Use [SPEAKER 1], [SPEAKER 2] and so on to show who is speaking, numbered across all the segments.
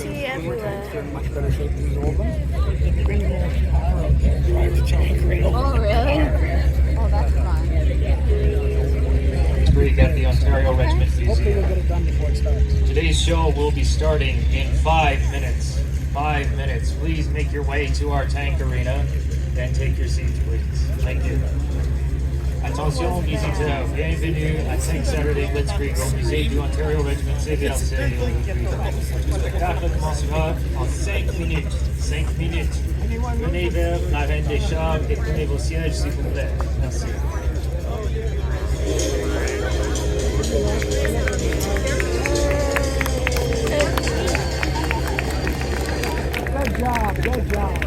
[SPEAKER 1] see everywhere.
[SPEAKER 2] They're in much better shape than these old ones. Drive the tank right over.
[SPEAKER 3] Oh, really? Oh, that's fun.
[SPEAKER 4] Blitzkrieg at the Ontario Regiment
[SPEAKER 2] Hopefully we'll
[SPEAKER 4] Museum.
[SPEAKER 2] get it done before it starts.
[SPEAKER 4] Today's show will be starting in 5 minutes. 5 minutes. Please make your way to our tank arena and take your seats, please. Thank you. Attention, visiteurs, bienvenue à Tank Saturday Blitzkrieg au musée du Ontario Regiment CVLC. Le spectacle commencera en 5 minutes. 5 minutes. Venez vers la reine des chars et prenez vos sièges, s'il vous plaît. Merci.
[SPEAKER 2] Good job, good job.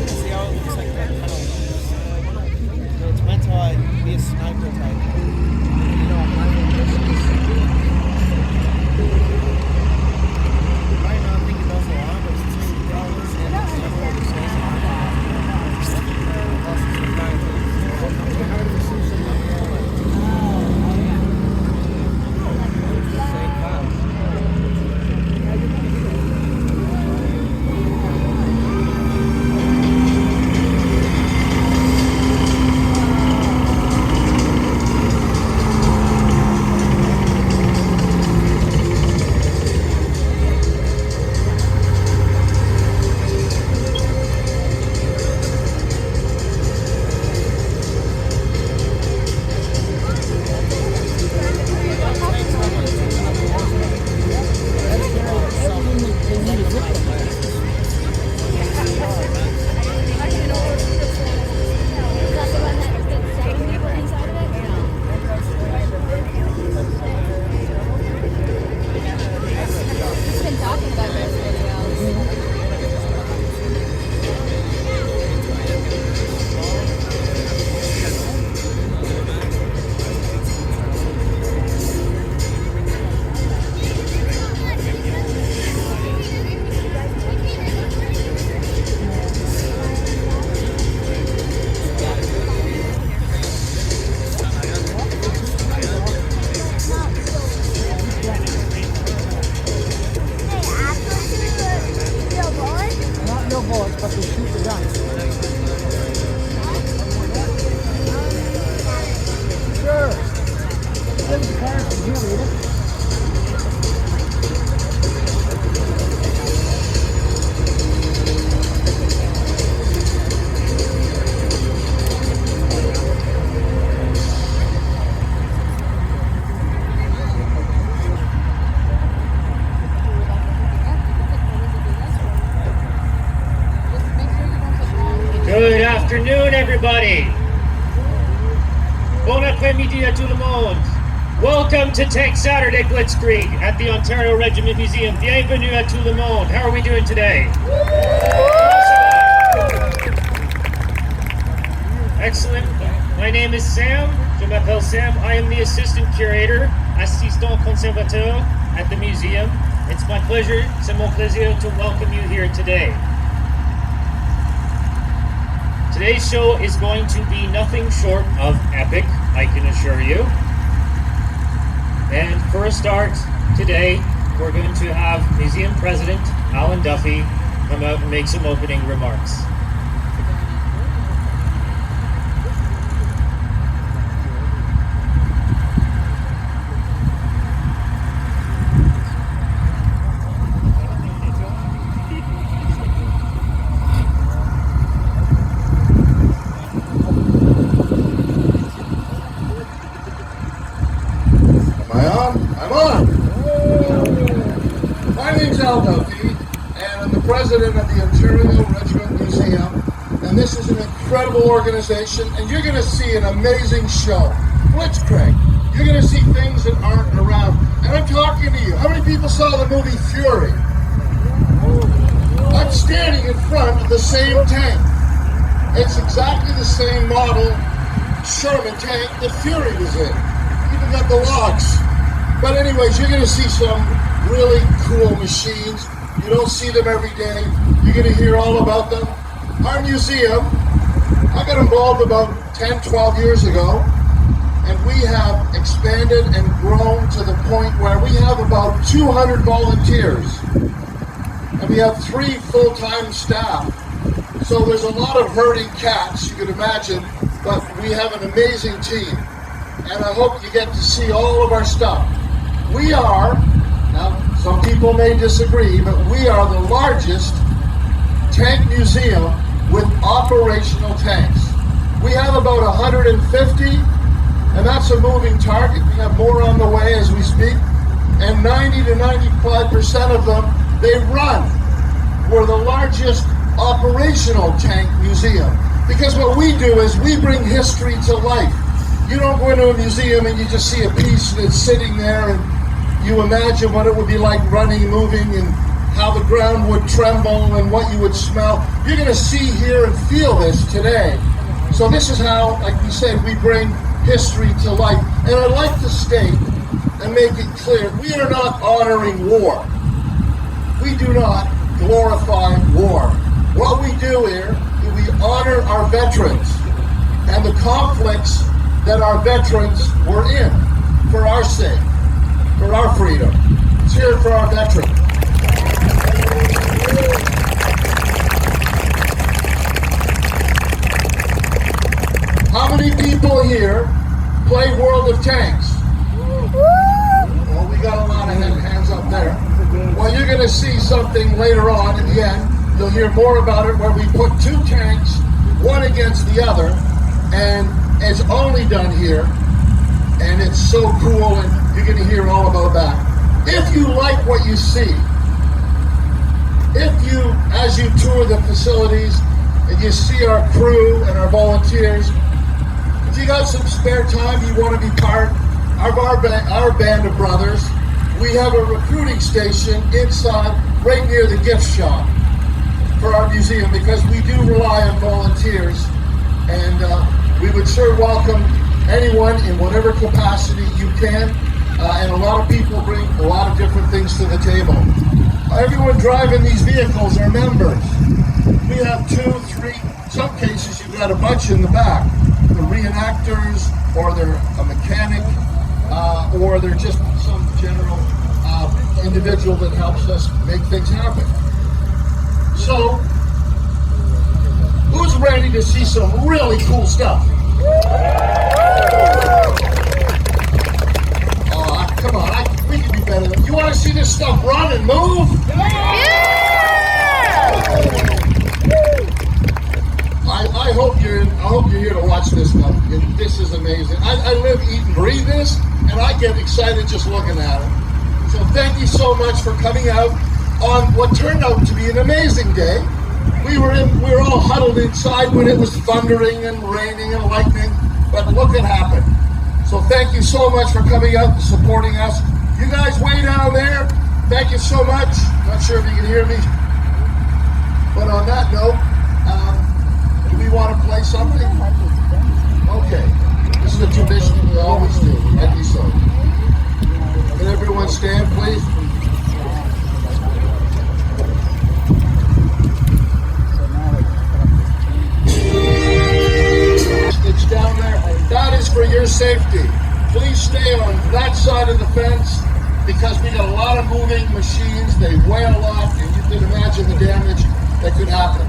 [SPEAKER 5] See how it looks like that tunnel. It's meant to be a sniper type. You might not think it does a lot, but it's $2 and it's never what it says on it. Plus it's sometimes
[SPEAKER 2] Not real bullets, but they shoot the guns. Sure. Give the car from here, read it.
[SPEAKER 4] Good afternoon, everybody. Bon après-midi à tout le monde. Welcome to Tank Saturday Blitzkrieg at the Ontario Regiment Museum. Bienvenue à tout le monde. How are we doing today? Excellent. My name is Sam. Je m'appelle Sam. I am the assistant curator, assistant conservateur at the museum. It's my pleasure, c'est mon plaisir to welcome you here today. Today's show is going to be nothing short of epic, I can assure you. And for a start, today we're going to have Museum President Alan Duffy come out and make some opening remarks.
[SPEAKER 6] President of the Ontario Regiment Museum, and this is an incredible organization, and you're going to see an amazing show. Blitzkrieg. You're going to see things that aren't around. And I'm talking to you. How many people saw the movie Fury? I'm standing in front of the same tank. It's exactly the same model Sherman tank that Fury was in. Even got the logs. But anyways, you're going to see some really cool machines. You don't see them every day. You're going to hear all about them. Our museum, I got involved about 10, 12 years ago, and we have expanded and grown to the point where we have about 200 volunteers, and we have 3 full-time staff. So there's a lot of herding cats, you can imagine, but we have an amazing team, and I hope you get to see all of our stuff. We are, now some people may disagree, but we are the largest tank museum with operational tanks. We have about 150, and that's a moving target. We have more on the way as we speak, and 90 to 95% of them, they run. We're the largest operational tank museum, because what we do is we bring history to life. You don't go into a museum and you just see a piece that's sitting there and you imagine what it would be like running, moving, and how the ground would tremble and what you would smell. You're going to see, hear, and feel this today. So this is how, like we said, we bring history to life. And I'd like to state and make it clear, we are not honoring war. We do not glorify war. What we do here is we honor our veterans and the conflicts that our veterans were in for our sake, for our freedom. Let's hear it for our veterans. How many people here play World of Tanks? Well, we got a lot of hands up there. Well, you're going to see something later on in the end. You'll hear more about it, where we put 2 tanks, one against the other, and it's only done here, and it's so cool, and you're going to hear all about that. If you like what you see, if you, as you tour the facilities, and you see our crew and our volunteers, if you got some spare time, you want to be part of our band of brothers, we have a recruiting station inside, right near the gift shop for our museum, because we do rely on volunteers, and we would sure welcome anyone in whatever capacity you can, and a lot of people bring a lot of different things to the table. Everyone driving these vehicles are members. We have 2, 3, some cases you've got a bunch in the back. They're reenactors, or they're a mechanic, or they're just some general individual that helps us make things happen. So, who's ready to see some really cool stuff? Oh, come on, we can do better than. You want to see this stuff run and move? I hope you're here to watch this stuff. This is amazing. I live, eat, and breathe this, and I get excited just looking at it. So thank you so much for coming out on what turned out to be an amazing day. We were all huddled inside when it was thundering and raining and lightning, but look what happened. So thank you so much for coming out and supporting us. You guys way down there, thank you so much. Not sure if you can hear me, but on that note, do we want to play something? Okay, this is a tradition we always do, rightly so. Can everyone stand, please? It's down there. That is for your safety. Please stay on that side of the fence, because we got a lot of moving machines. They weigh a lot, and you can imagine the damage that could happen.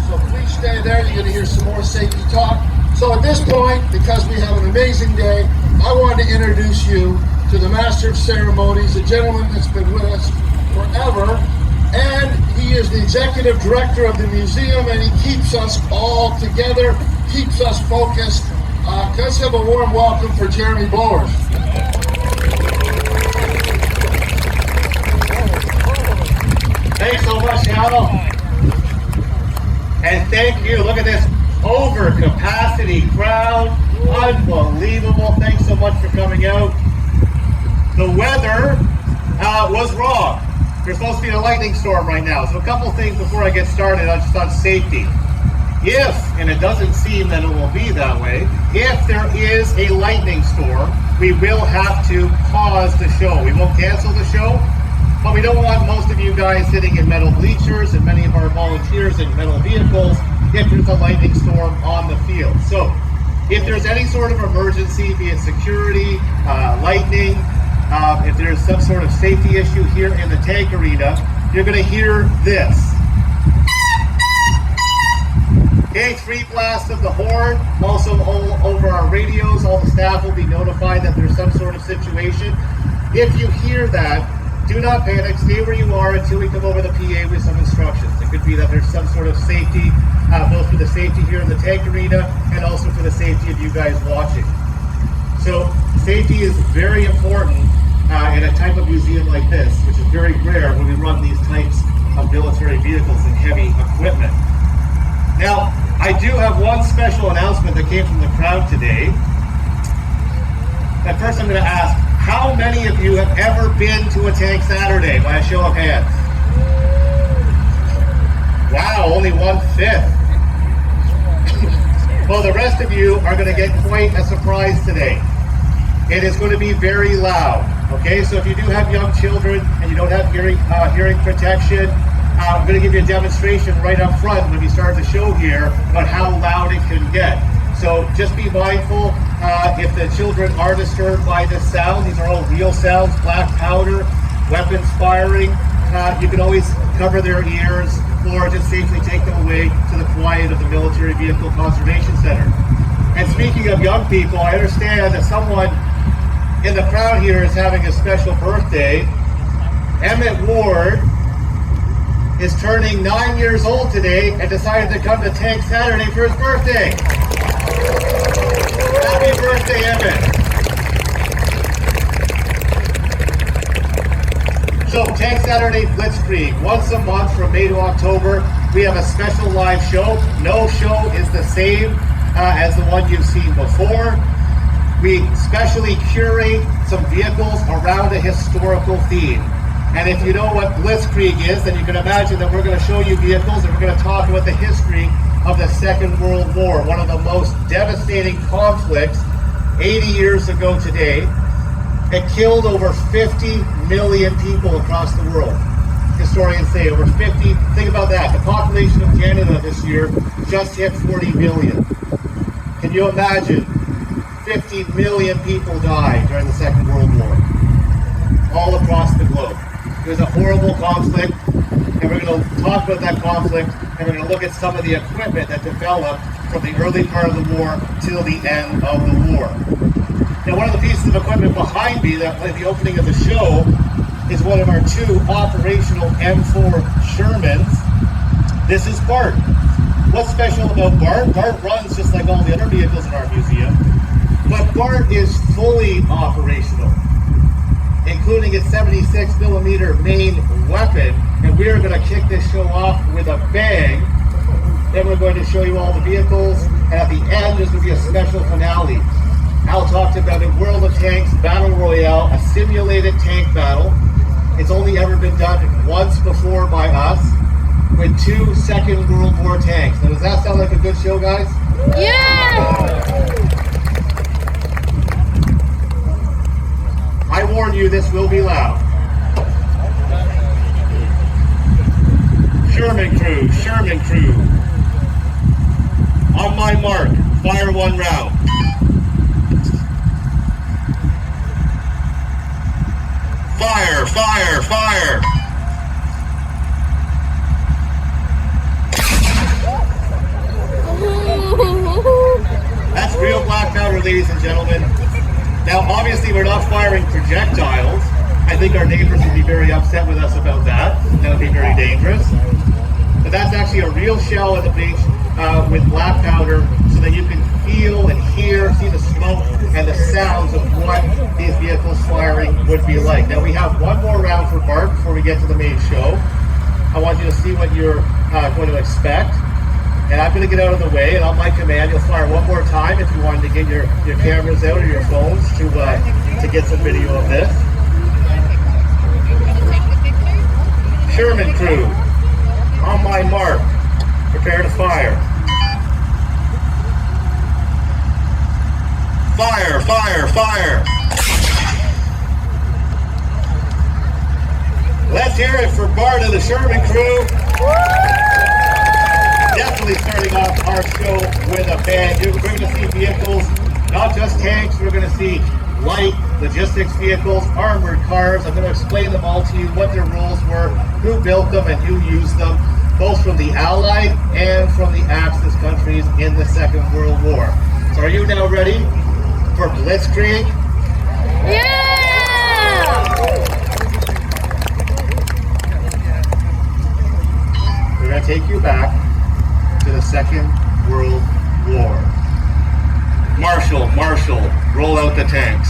[SPEAKER 6] So please stay there. You're going to hear some more safety talk. So at this point, because we have an amazing day, I want to introduce you to the Master of Ceremonies, a gentleman that's been with us forever, and he is the Executive Director of the museum, and he keeps us all together, keeps us focused. Let's have a warm welcome for Jeremy Blowers.
[SPEAKER 1] Thanks so much, Seattle. And thank you. Look at this over-capacity crowd. Unbelievable. Thanks so much for coming out. The weather was wrong. There's supposed to be a lightning storm right now. So a couple things before I get started on just on safety. If, and it doesn't seem that it will be that way, if there is a lightning storm, we will have to pause the show. We won't cancel the show, but we don't want most of you guys sitting in metal bleachers and many of our volunteers in metal vehicles if there's a lightning storm on the field. So If there's any sort of emergency, be it security, lightning, if there's some sort of safety issue here in the tank arena, you're going to hear this. Okay, 3 blasts of the horn. Also over our radios, all the staff will be notified that there's some sort of situation. If you hear that, do not panic. Stay where you are until we come over the PA with some instructions. It could be that there's some sort of safety, both for the safety here in the tank arena and also for the safety of you guys watching. So safety is very important in a type of museum like this, which is very rare when we run these types of military vehicles and heavy equipment. Now, I do have one special announcement that came from the crowd today. But first I'm going to ask, how many of you have ever been to a Tank Saturday by a show of hands? Wow, only 1/5. Well, the rest of you are going to get quite a surprise today. It is going to be very loud. Okay, so if you do have young children and you don't have hearing protection, I'm going to give you a demonstration right up front when we start the show here about how loud it can get. So just be mindful if the children are disturbed by this sound. These are all real sounds, black powder, weapons firing. You can always cover their ears or just safely take them away to the quiet of the Military Vehicle Conservation Center. And speaking of young people, I understand that someone in the crowd here is having a special birthday. Emmett Ward is turning 9 years old today and decided to come to Tank Saturday for his birthday. Happy birthday, Emmett. So, Tank Saturday Blitzkrieg, once a month from May to October, we have a special live show. No show is the same as the one you've seen before. We specially curate some vehicles around a historical theme. And if you know what blitzkrieg is, then you can imagine that we're going to show you vehicles and we're going to talk about the history of the Second World War, one of the most devastating conflicts 80 years ago today. It killed over 50 million people across the world. Historians say over 50. Think about that. The population of Canada this year just hit 40 million. Can you imagine? 50 million people died during the Second World War, all across the globe. It was a horrible conflict, and we're going to talk about that conflict, and we're going to look at some of the equipment that developed from the early part of the war till the end of the war. Now, one of the pieces of equipment behind me that at the opening of the show is one of our 2 operational M4 Shermans. This is Bart. What's special about Bart? Bart runs just like all the other vehicles in our museum, but Bart is fully operational, including its 76mm main weapon, and we are going to kick this show off with a bang. Then we're going to show you all the vehicles, and at the end there's going to be a special finale. Al talked about it, World of Tanks Battle Royale, a simulated tank battle. It's only ever been done once before by us, with 2 Second World War tanks. Now, does that sound like a good show, guys?
[SPEAKER 3] Yeah!
[SPEAKER 1] I warn you, this will be loud. Sherman crew. On my mark, fire 1 round. Fire. That's real black powder, ladies and gentlemen. Now, obviously, we're not firing projectiles. I think our neighbors would be very upset with us about that. That would be very dangerous. But that's actually a real shell at the beach with black powder, so that you can feel and hear, see the smoke and the sounds of what these vehicles firing would be like. Now, we have 1 more round for Bart before we get to the main show. I want you to see what you're going to expect. And I'm going to get out of the way, and on my command, you'll fire 1 more time if you wanted to get your cameras out or your phones to get some video of this. Sherman crew, on my mark, prepare to fire. Fire. Let's hear it for Bart and the Sherman crew. Definitely starting off our show with a bang. We're going to see vehicles light logistics vehicles, armored cars. I'm going to explain them all to you, what their roles were, who built them and who used them, both from the Allied and from the Axis countries in the Second World War. So are you now ready for blitzkrieg?
[SPEAKER 3] Yeah!
[SPEAKER 1] We're going to take you back to the Second World War. Marshal, roll out the tanks.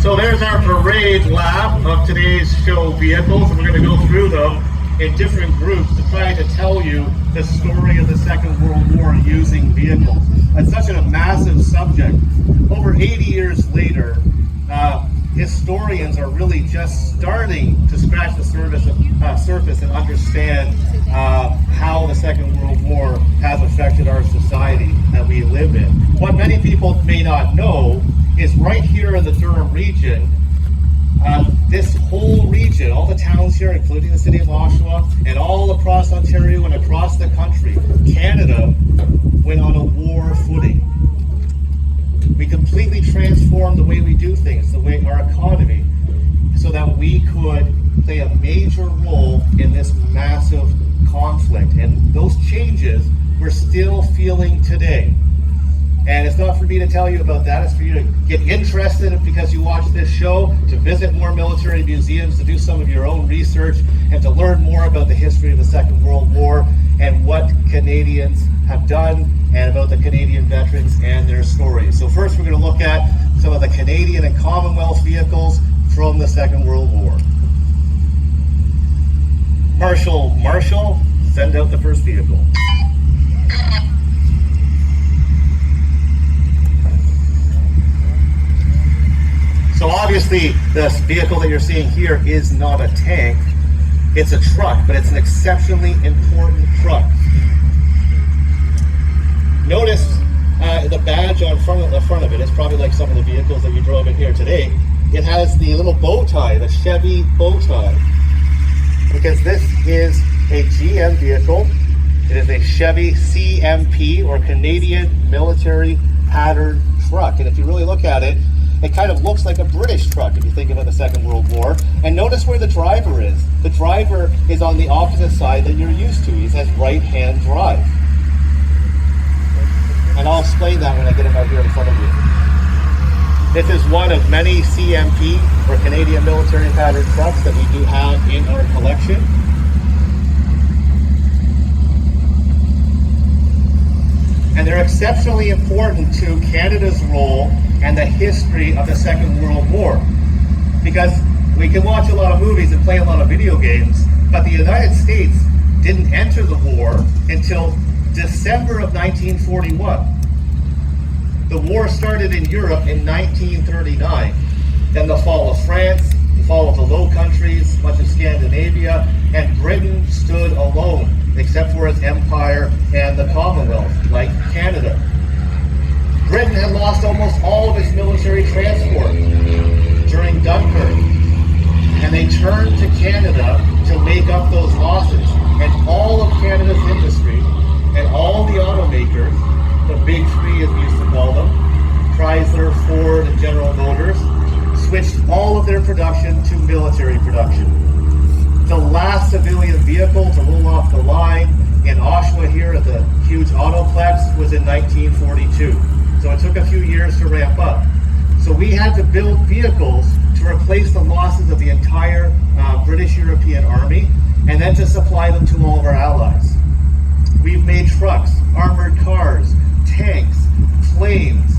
[SPEAKER 1] So there's our parade lap of today's show vehicles, and we're going to go through them in different groups to try to tell you the story of the Second World War using vehicles. It's such a massive subject. Over 80 years later, historians are really just starting to scratch the surface and understand how the Second World War has affected our society that we live in. What many people may not know is right here in the Durham region, this whole region, all the towns here, including the city of Oshawa, and all across Ontario and across the country, Canada went on a war footing. We completely transformed the way we do things, the way our economy, so that we could play a major role in this massive conflict. And those changes we're still feeling today. And it's not for me to tell you about that, it's for you to get interested because you watch this show, to visit more military museums, to do some of your own research, and to learn more about the history of the Second World War and what Canadians have done and about the Canadian veterans and their stories. So first we're going to look at some of the Canadian and Commonwealth vehicles from the Second World War. Marshal, send out the first vehicle. So obviously, this vehicle that you're seeing here is not a tank. It's a truck, but it's an exceptionally important truck. Notice the badge on the front of it. It's probably like some of the vehicles that you drove in here today. It has the little bow tie, the Chevy bow tie, because this is a GM vehicle. It is a Chevy CMP, or Canadian Military Pattern Truck. And if you really look at it, it kind of looks like a British truck if you think about the Second World War. And notice where the driver is. The driver is on the opposite side that you're used to. He says right-hand drive. And I'll explain that when I get him out here in front of you. This is one of many CMP, or Canadian Military Pattern trucks, that we do have in our collection. And they're exceptionally important to Canada's role and the history of the Second World War. Because we can watch a lot of movies and play a lot of video games, but the United States didn't enter the war until December of 1941. The war started in Europe in 1939. Then the fall of France, the fall of the Low Countries, much of Scandinavia, and Britain stood alone, except for its empire and the Commonwealth, like Canada. Britain had lost almost all of its military transport during Dunkirk, and they turned to Canada to make up those losses. And all of Canada's industry and all the automakers, the big three as we used to call them, Chrysler, Ford, and General Motors, switched all of their production to military production. The last civilian vehicle to roll off the line in Oshawa here at the huge Autoplex was in 1942. So it took a few years to ramp up. So we had to build vehicles to replace the losses of the entire British European Army, and then to supply them to all of our allies. We've made trucks, armored cars, tanks, planes,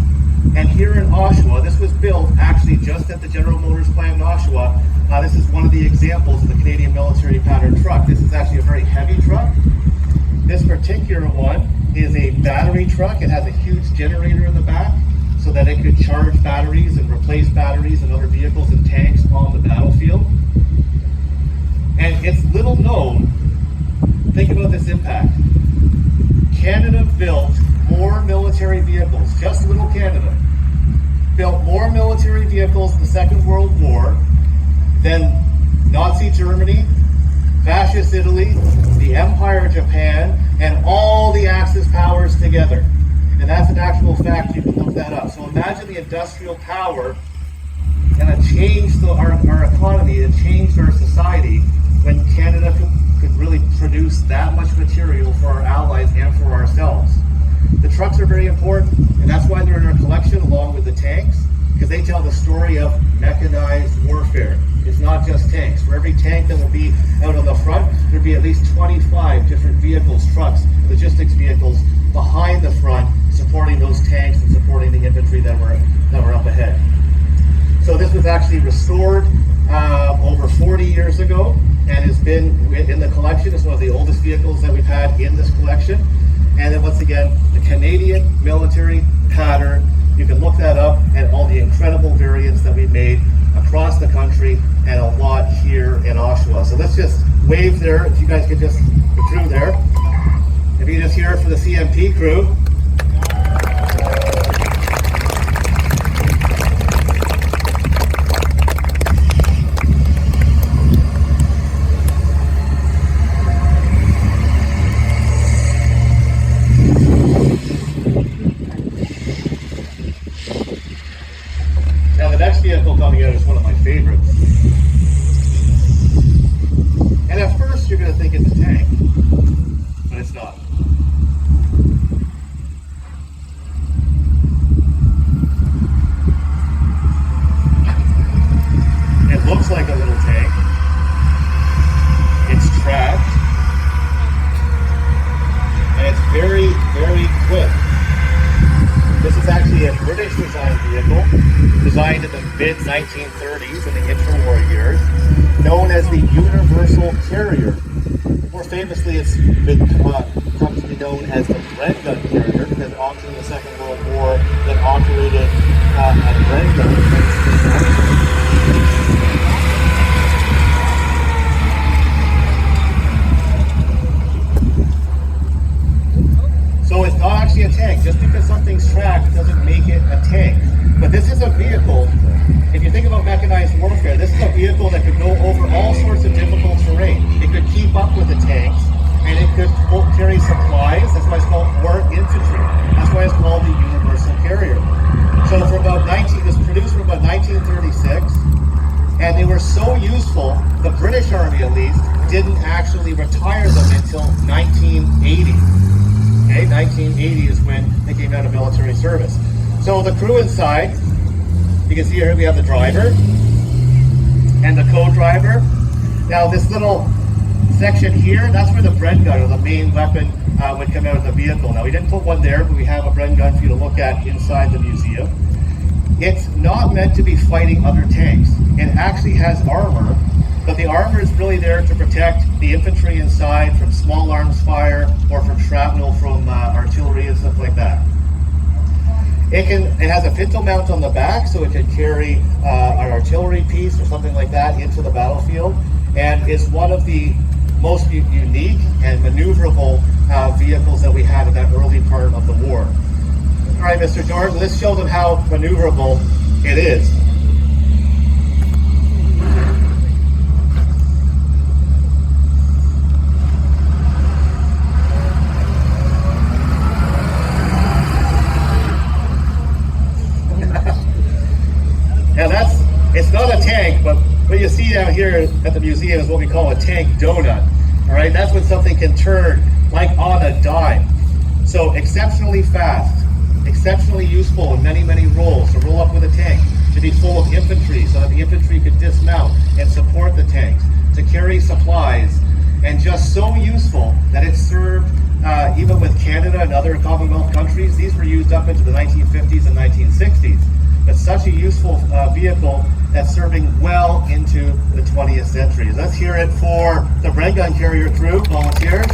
[SPEAKER 1] and here in Oshawa, this was built actually just at the General Motors plant in Oshawa. This is one of the examples of the Canadian Military Pattern truck. This is actually a very heavy truck. This particular one is a battery truck. It has a huge generator in the back so that it could charge batteries and replace batteries and other vehicles and tanks on the battlefield. And it's little known. Think about this impact. Canada built more military vehicles, just little Canada, built more military vehicles in the Second World War than Nazi Germany, Fascist Italy, the Empire of Japan, and all the Axis powers together. And that's an actual fact. You can look that up. So imagine the industrial power, and it changed our economy, it changed our society when Canada could really produce that much material for our allies and for ourselves. The trucks are very important, and that's why they're in our collection along with the tanks, because they tell the story of mechanized warfare. It's not just tanks. For every tank that will be out on the front, there'll be at least 25 different vehicles, trucks, logistics vehicles behind the front, supporting those tanks and supporting the infantry that were up ahead. So this was actually restored over 40 years ago, and has been in the collection. It's one of the oldest vehicles that we've had in this collection. And then once again, the Canadian Military Pattern. You can look that up, and all the incredible variants that we've made across the country, and a lot here in Oshawa. So let's just wave there. If you guys could just, the crew there. If you just hear it for the CMP crew. Now the next vehicle coming out is one of my favorites. And at first you're going to think it's a tank, but it's not. It looks like a little tank. It's tracked. And it's very, very quick. This is actually a British designed vehicle, designed in the mid-1930s in the interwar years, known as the Universal Carrier. More famously, it's come to be known as the Red Gun Carrier, because officers in the Second World War that operated at Red Gun So it's not actually a tank. Just because something's tracked doesn't make it a tank. But this is a vehicle, if you think about mechanized warfare, this is a vehicle that could go over all sorts of difficult terrain. It could keep up with the tanks, and it could carry supplies. That's why it's called war infantry. That's why it's called the universal carrier. So it was produced from about 1936, and they were so useful, the British Army at least, didn't actually retire them until 1980. Okay, 1980 is when they came out of military service. So the crew inside, you can see here we have the driver and the co-driver. Now this little section here, that's where the Bren gun, or the main weapon, would come out of the vehicle. Now we didn't put one there, but we have a Bren gun for you to look at inside the museum. It's not meant to be fighting other tanks. It actually has armor, but the armor is really there to protect the infantry inside from small arms fire or from shrapnel from artillery and stuff like that. It has a pintle mount on the back, so it can carry an artillery piece or something like that into the battlefield, and it's one of the most unique and maneuverable vehicles that we had in that early part of the war. All right, Mr. Jordan, let's show them how maneuverable it is. Now it's not a tank, but what you see down here at the museum is what we call a tank donut. All right, that's when something can turn like on a dime. So exceptionally fast, exceptionally useful in many, many roles. To roll up with a tank, to be full of infantry so that the infantry could dismount and support the tanks, to carry supplies, and just so useful that it served even with Canada and other Commonwealth countries. These were used up into the 1950s and 1960s. But such a useful vehicle that's serving well into the 20th century. Let's hear it for the Bren gun carrier crew, volunteers.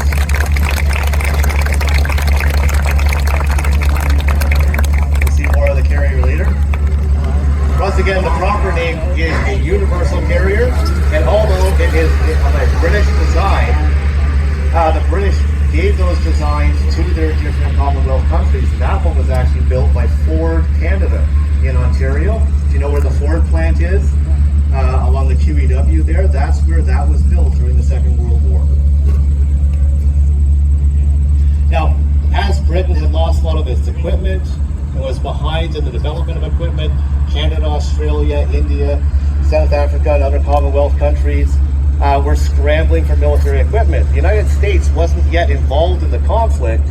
[SPEAKER 1] We'll see more of the carrier later. Once again, the proper name is a universal carrier, and although it is of a British design, the British gave those designs to their different Commonwealth countries. That one was actually built by Ford Canada in Ontario. Do you know where the Ford plant is? Along the QEW there, that's where that was built during the Second World War. Now, as Britain had lost a lot of its equipment and was behind in the development of equipment, Canada, Australia, India, South Africa, and other Commonwealth countries were scrambling for military equipment. The United States wasn't yet involved in the conflict,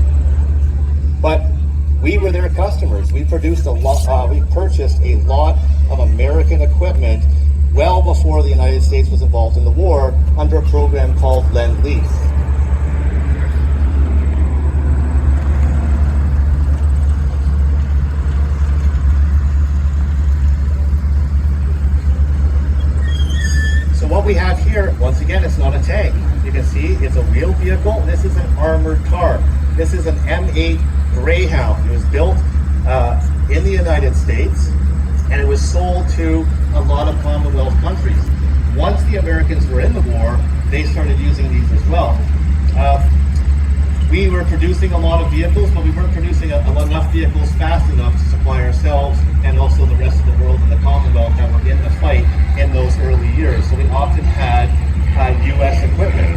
[SPEAKER 1] but we were their customers. We produced we purchased a lot of American equipment well before the United States was involved in the war under a program called Lend-Lease. So what we have here, once again, it's not a tank. You can see it's a wheeled vehicle. This is an armored car. This is an M8 Greyhound. It was built in the United States, and it was sold to a lot of Commonwealth countries. Once the Americans were in the war, they started using these as well. We were producing a lot of vehicles, but we weren't producing enough vehicles fast enough to supply ourselves and also the rest of the world and the Commonwealth that were in the fight in those early years. So we often had U.S. equipment.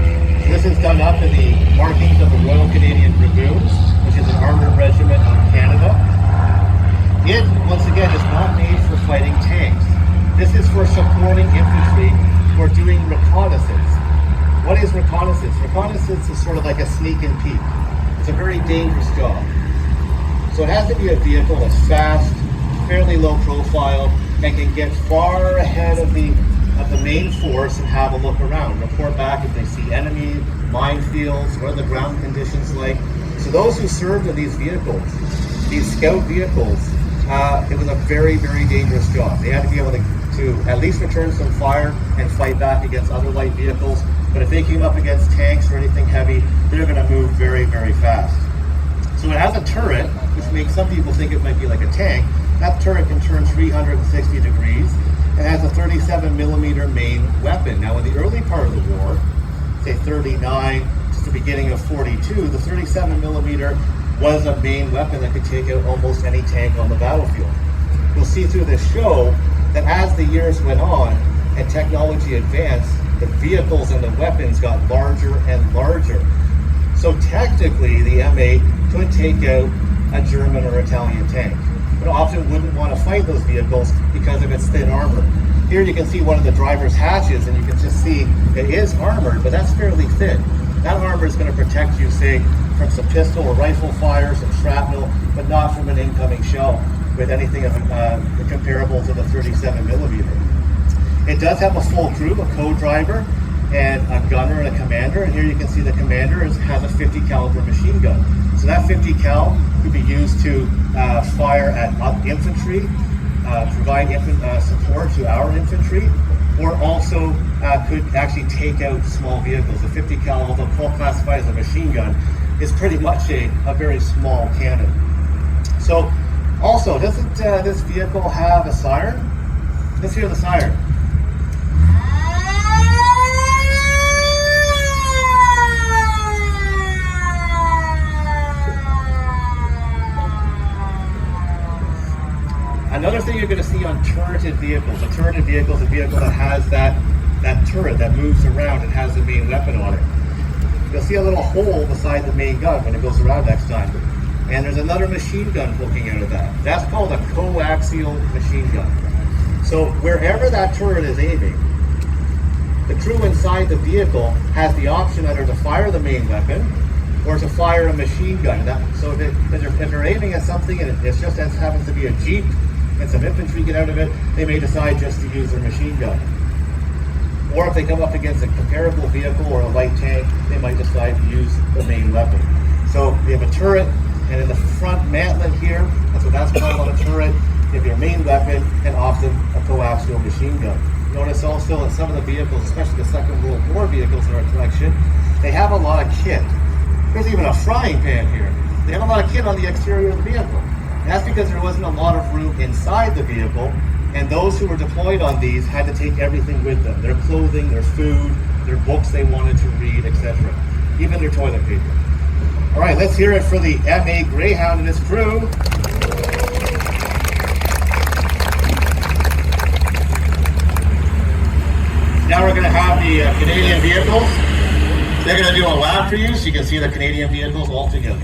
[SPEAKER 1] So this is done up in the markings of the Royal Canadian Dragoons, which is an armored regiment of Canada. It, once again, is not made for fighting tanks. This is for supporting infantry who are doing reconnaissance. What is reconnaissance? Reconnaissance is sort of like a sneak and peek. It's a very dangerous job. So it has to be a vehicle that's fast, fairly low profile, and can get far ahead of the main force and have a look around. Report back if they see enemy, minefields, what are the ground conditions like. So those who served in these vehicles, these scout vehicles, it was a very, very dangerous job. They had to be able to at least return some fire and fight back against other light vehicles. But if they came up against tanks or anything heavy, they're going to move very, very fast. So it has a turret, which makes some people think it might be like a tank. That turret can turn 360 degrees. and has a 37 millimeter main weapon. Now in the early part of the war, say 39 to the beginning of 42, the 37 millimeter was a main weapon that could take out almost any tank on the battlefield. You'll see through this show that as the years went on and technology advanced, the vehicles and the weapons got larger and larger. So technically, the M8 could take out a German or Italian tank, but often wouldn't want to fight those vehicles because of its thin armor. Here you can see one of the driver's hatches, and you can just see it is armored, but that's fairly thin. That armor is going to protect you, say, from some pistol or rifle fire, some shrapnel, but not from an incoming shell with anything comparable to the 37 millimeter. It does have a full crew, a co-driver, and a gunner and a commander. And here you can see the commander has a 50 caliber machine gun. So that 50 cal could be used to fire at infantry, provide support to our infantry, or also could actually take out small vehicles. The 50 cal, although classified as a machine gun, is pretty much a very small cannon. So also, doesn't this vehicle have a siren? Let's hear the siren. Another thing you're going to see on turreted vehicles. A turreted vehicle is a vehicle that has that turret that moves around and has the main weapon on it. You'll see a little hole beside the main gun when it goes around next time. And there's another machine gun poking out of that. That's called a coaxial machine gun. So wherever that turret is aiming, the crew inside the vehicle has the option either to fire the main weapon or to fire a machine gun. So if they're aiming at something and it just happens to be a Jeep and some infantry get out of it, they may decide just to use their machine gun. Or if they come up against a comparable vehicle or a light tank, they might decide to use the main weapon. So we have a turret, and in the front mantlet here, that's what that's called on a turret, you have your main weapon and often a coaxial machine gun. Notice also in some of the vehicles, especially the Second World War vehicles in our collection, they have a lot of kit. There's even a frying pan here. They have a lot of kit on the exterior of the vehicle. And that's because there wasn't a lot of room inside the vehicle, and those who were deployed on these had to take everything with them. Their clothing, their food, their books they wanted to read, etc. Even their toilet paper. All right, let's hear it for the M8 Greyhound and its crew. Now we're going to have the Canadian vehicles. They're going to do a lap for you so you can see the Canadian vehicles all together.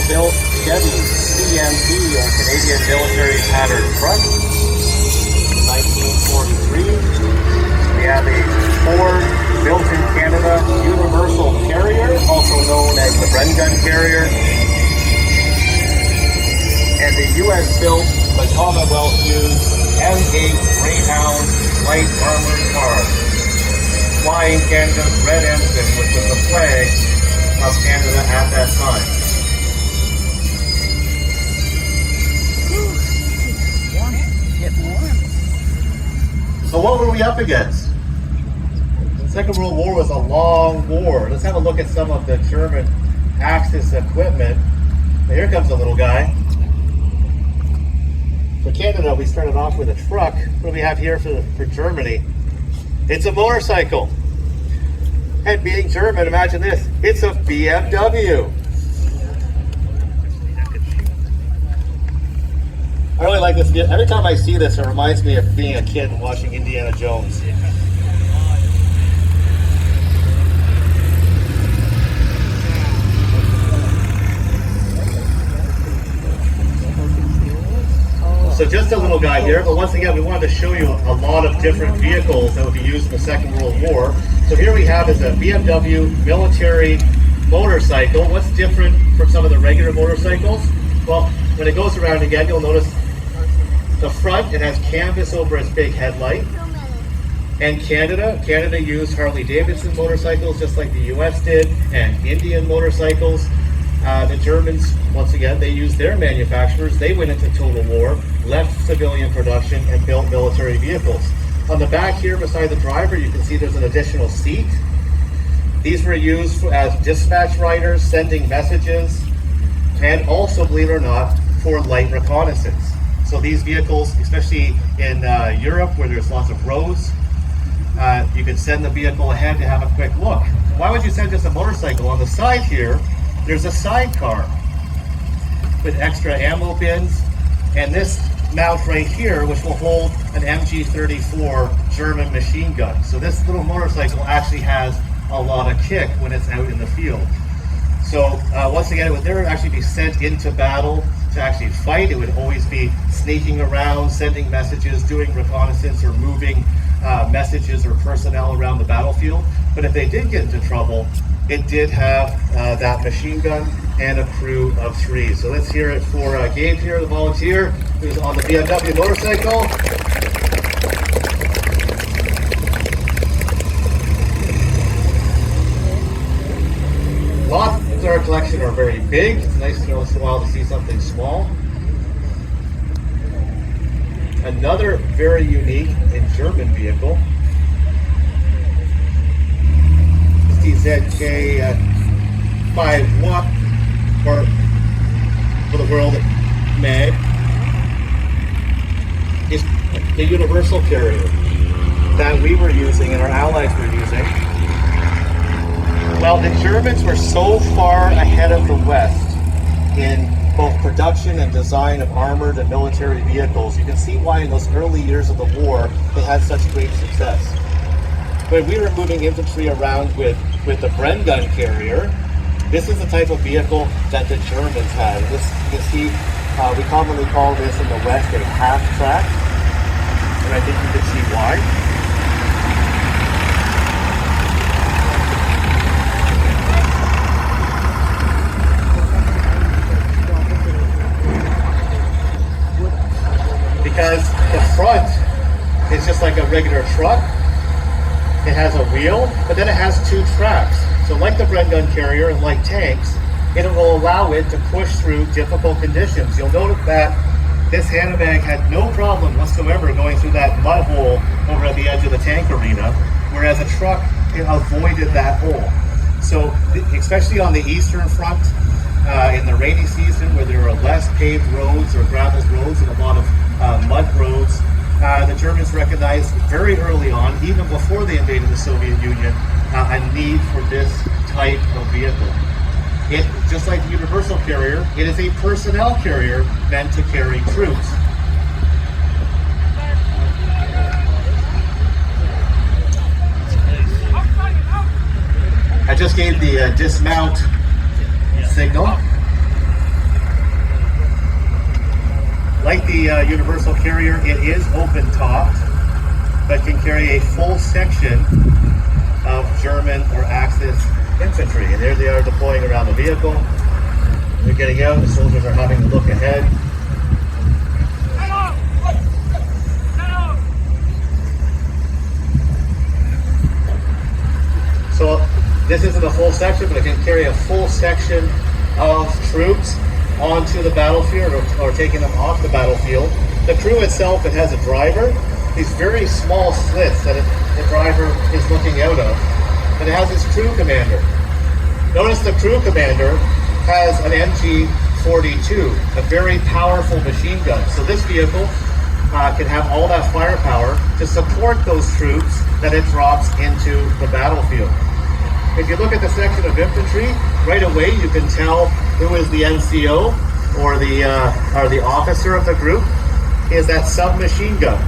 [SPEAKER 1] Built Chevy CMP, or Canadian Military Pattern Truck, 1943. We have a Ford built in Canada Universal Carrier, also known as the Bren Gun Carrier, and the U.S. built but Commonwealth used M8 Greyhound light armored car, flying Canada's red ensign, which was the flag of Canada at that time. So what were we up against? The Second World War was a long war. Let's have a look at some of the German Axis equipment. Now here comes a little guy. For Canada, we started off with a truck. What do we have here for Germany? It's a motorcycle. And being German, imagine this. It's a BMW. I really like this. Every time I see this, it reminds me of being a kid and watching Indiana Jones. So just a little guy here, but once again, we wanted to show you a lot of different vehicles that would be used in the Second World War. So here we have is a BMW military motorcycle. What's different from some of the regular motorcycles? Well, when it goes around again, you'll notice the front, it has canvas over its big headlight. And Canada used Harley-Davidson motorcycles just like the US did, and Indian motorcycles. The Germans, once again, they used their manufacturers. They went into total war, left civilian production, and built military vehicles. On the back here, beside the driver, you can see there's an additional seat. These were used as dispatch riders, sending messages, and also, believe it or not, for light reconnaissance. So these vehicles, especially in Europe, where there's lots of roads, you can send the vehicle ahead to have a quick look. Why would you send just a motorcycle? On the side here, there's a sidecar with extra ammo bins, and this mount right here, which will hold an MG-34 German machine gun. So this little motorcycle actually has a lot of kick when it's out in the field. So once again, it would never actually be sent into battle to actually fight. It would always be sneaking around, sending messages, doing reconnaissance, or moving messages or personnel around the battlefield. But if they did get into trouble, it did have that machine gun and a crew of 3. So let's hear it for Gabe here, the volunteer, who's on the BMW motorcycle. Lots of our collection are very big. It's nice once in a while to see something small. Another very unique and German vehicle. ZK 5 watt, or for the world mag, is the universal carrier that we were using and our allies were using. Well, the Germans were so far ahead of the West in both production and design of armored and military vehicles. You can see why in those early years of the war they had such great success. When we were moving infantry around with the Bren gun carrier, this is the type of vehicle that the Germans had. This, you can see, we commonly call this in the West a half-track, and I think you can see why. Because the front is just like a regular truck. It has a wheel, but then it has 2 tracks. So like the Bren gun carrier and like tanks, it will allow it to push through difficult conditions. You'll notice that this handbag had no problem whatsoever going through that mud hole over at the edge of the tank arena, whereas a truck, it avoided that hole. So especially on the Eastern Front, in the rainy season where there are less paved roads or gravel roads and a lot of mud roads, the Germans recognized very early on, even before they invaded the Soviet Union, a need for this type of vehicle. It, just like the universal carrier, it is a personnel carrier meant to carry troops. I just gave the dismount signal. Like the universal carrier, it is open-topped, but can carry a full section of German or Axis infantry. And there they are deploying around the vehicle. They're getting out, the soldiers are having to look ahead. So this isn't a full section, but it can carry a full section of troops onto the battlefield or taking them off the battlefield. The crew itself, it has a driver, these very small slits that the driver is looking out of, and it has its crew commander. Notice the crew commander has an MG-42, a very powerful machine gun. So this vehicle can have all that firepower to support those troops that it drops into the battlefield. If you look at the section of infantry, right away you can tell who is the NCO or the officer of the group. is that submachine gun,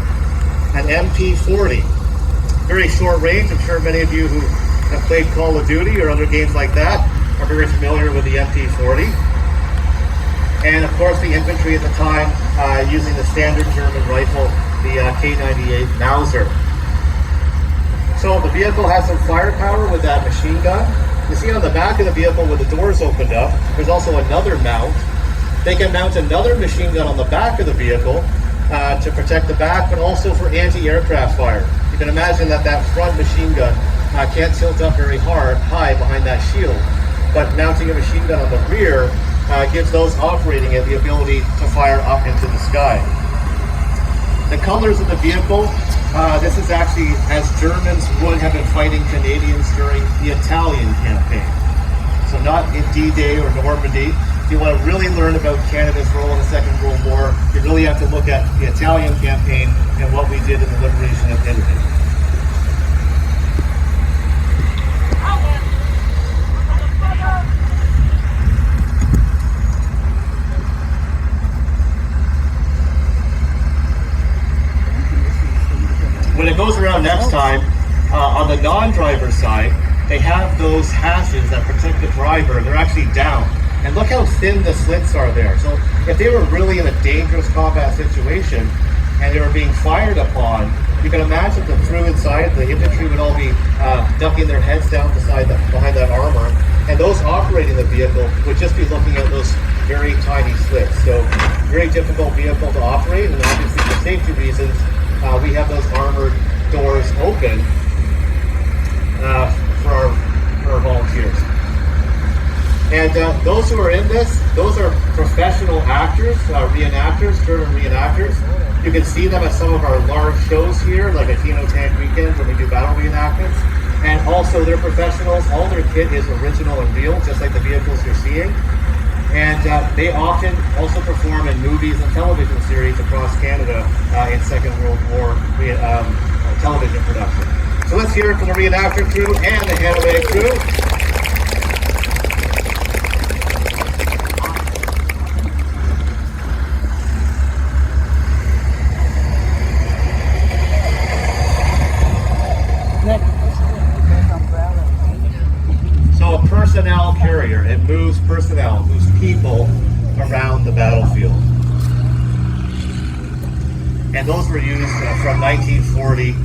[SPEAKER 1] an MP40. Very short range. I'm sure many of you who have played Call of Duty or other games like that are very familiar with the MP40. And of course the infantry at the time using the standard German rifle, the K98 Mauser. So the vehicle has some firepower with that machine gun. You see on the back of the vehicle with the doors opened up, there's also another mount. They can mount another machine gun on the back of the vehicle to protect the back, but also for anti-aircraft fire. You can imagine that that front machine gun can't tilt up very high behind that shield, but mounting a machine gun on the rear gives those operating it the ability to fire up into the sky. The colors of the vehicle, this is actually as Germans would have been fighting Canadians during the Italian campaign. So not in D-Day or Normandy. If you want to really learn about Canada's role in the Second World War, you really have to look at the Italian campaign and what we did in the liberation of Italy. When it goes around next time, on the non-driver side, they have those hashes that protect the driver. They're actually down. And look how thin the slits are there. So if they were really in a dangerous combat situation and they were being fired upon, you can imagine that through inside, the infantry would all be ducking their heads down behind that armor. And those operating the vehicle would just be looking at those very tiny slits. So very difficult vehicle to operate. And obviously for safety reasons, we have those armored doors open for our volunteers. And those who are in this, those are professional actors, reenactors, German reenactors. You can see them at some of our large shows here, like at Kino Tank Weekend when we do battle reenactments. And also they're professionals. All their kit is original and real, just like the vehicles you're seeing. And they often also perform in movies and television series across Canada in Second World War television production. So let's hear it from the reenactor crew and the animated crew. So a personnel carrier, it moves personnel, moves people around the battlefield. And those were used from 1940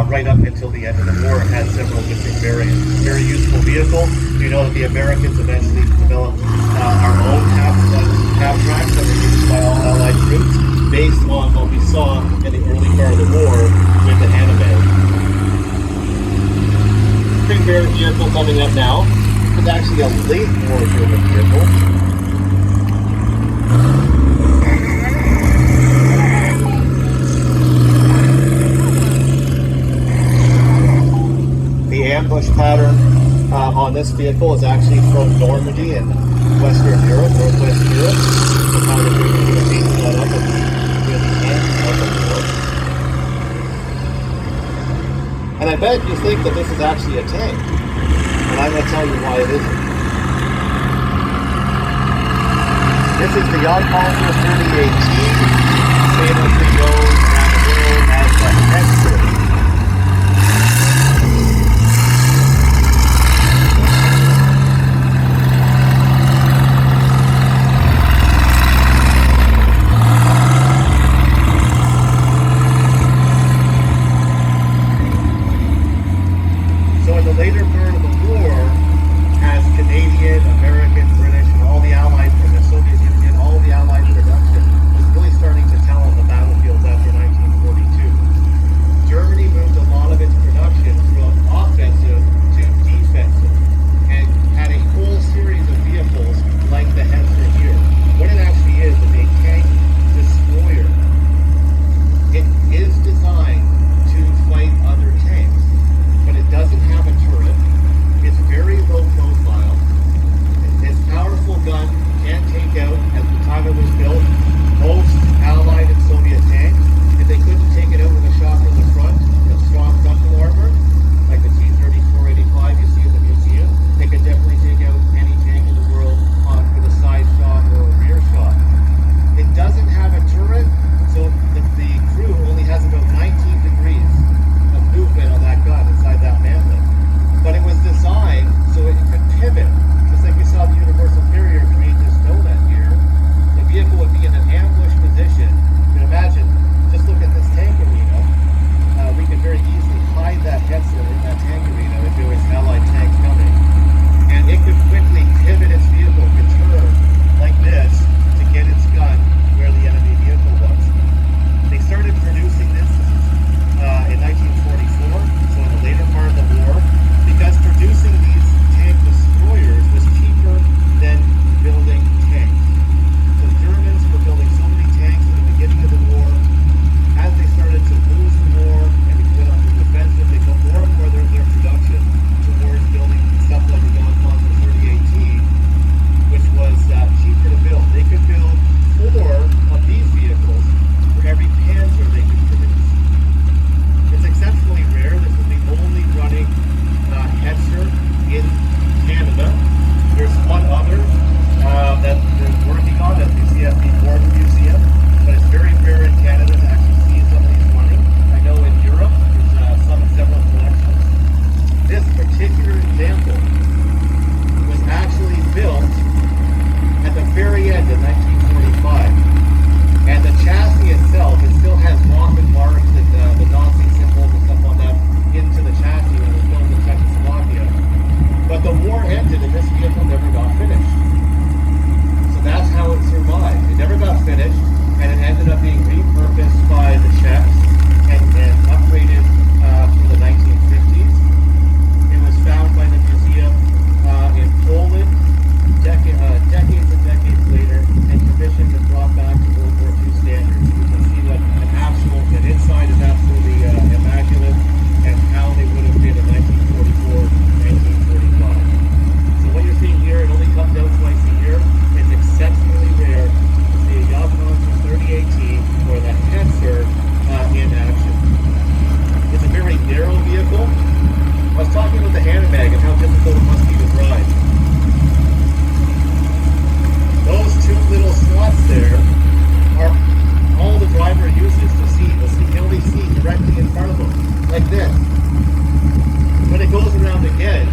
[SPEAKER 1] right up until the end of the war and had several different variants. Very useful vehicle. You know that the Americans eventually developed our own half tracks that were used by all Allied troops based on what we saw in the early part of the war with the Hannibal. Big vehicle coming up now. It's actually a late war German vehicle. The ambush pattern on this vehicle is actually from Normandy in Western Europe, Northwest Europe. So how the Germans changed that up at the end of the war. And I bet you think that this is actually a tank. And I'm going to tell you why it isn't. This is the Panzer 3018, famously known around the world as the Hexer. So in the later part of the war, as Canadian, American, British, and all the Allied, and the Soviet Union, all the Allied production was really starting to tell on the battlefields after 1942. Germany moved a lot of its production from offensive to defensive, and had a whole series of vehicles like the Hexer here. What it actually is a tank destroyer. It is designed to fight other tanks, but it doesn't have a turret. it goes around again,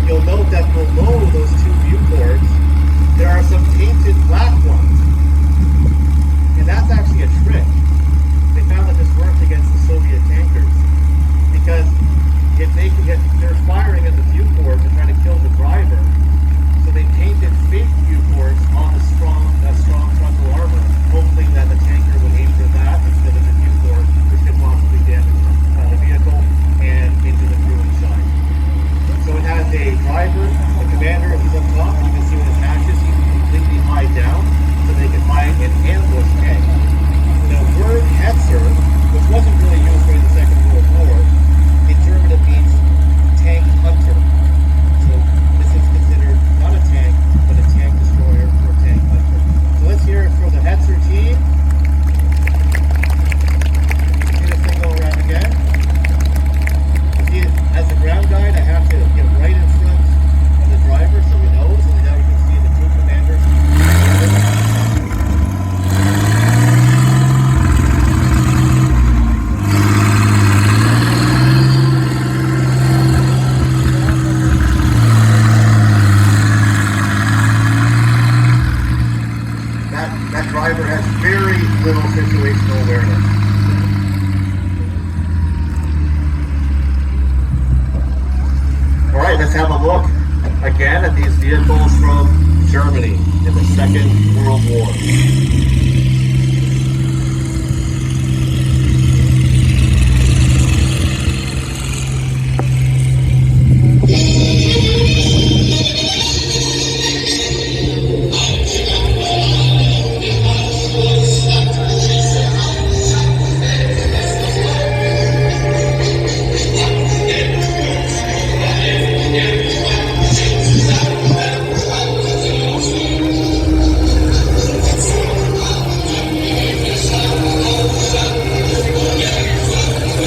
[SPEAKER 1] you'll note that below those two viewports, there are some painted black ones. And that's actually a trick. They found that this worked against the Soviet tankers. Because if they're firing at the viewport to try to kill the driver, so they painted fake viewports on the strong frontal armor, hoping that the tanker would aim for that instead of the viewport, which could possibly damage the vehicle and into the crew inside. So it has a driver, a commander, he's up top. You can see when it attaches, he's completely high down, so they can find an ambush tank. The word Hetzer, which wasn't really used during the Second World War, in German it means tank hunter. So this is considered not a tank, but a tank destroyer or tank hunter. So let's hear it for the Hetzer team. See this thing go around again. See, as a ground guide, I have to get right in front of the driver so he knows, and now you can see the two commanders. That driver has very little situational awareness. All right, let's have a look again at these vehicles from Germany in the Second World War.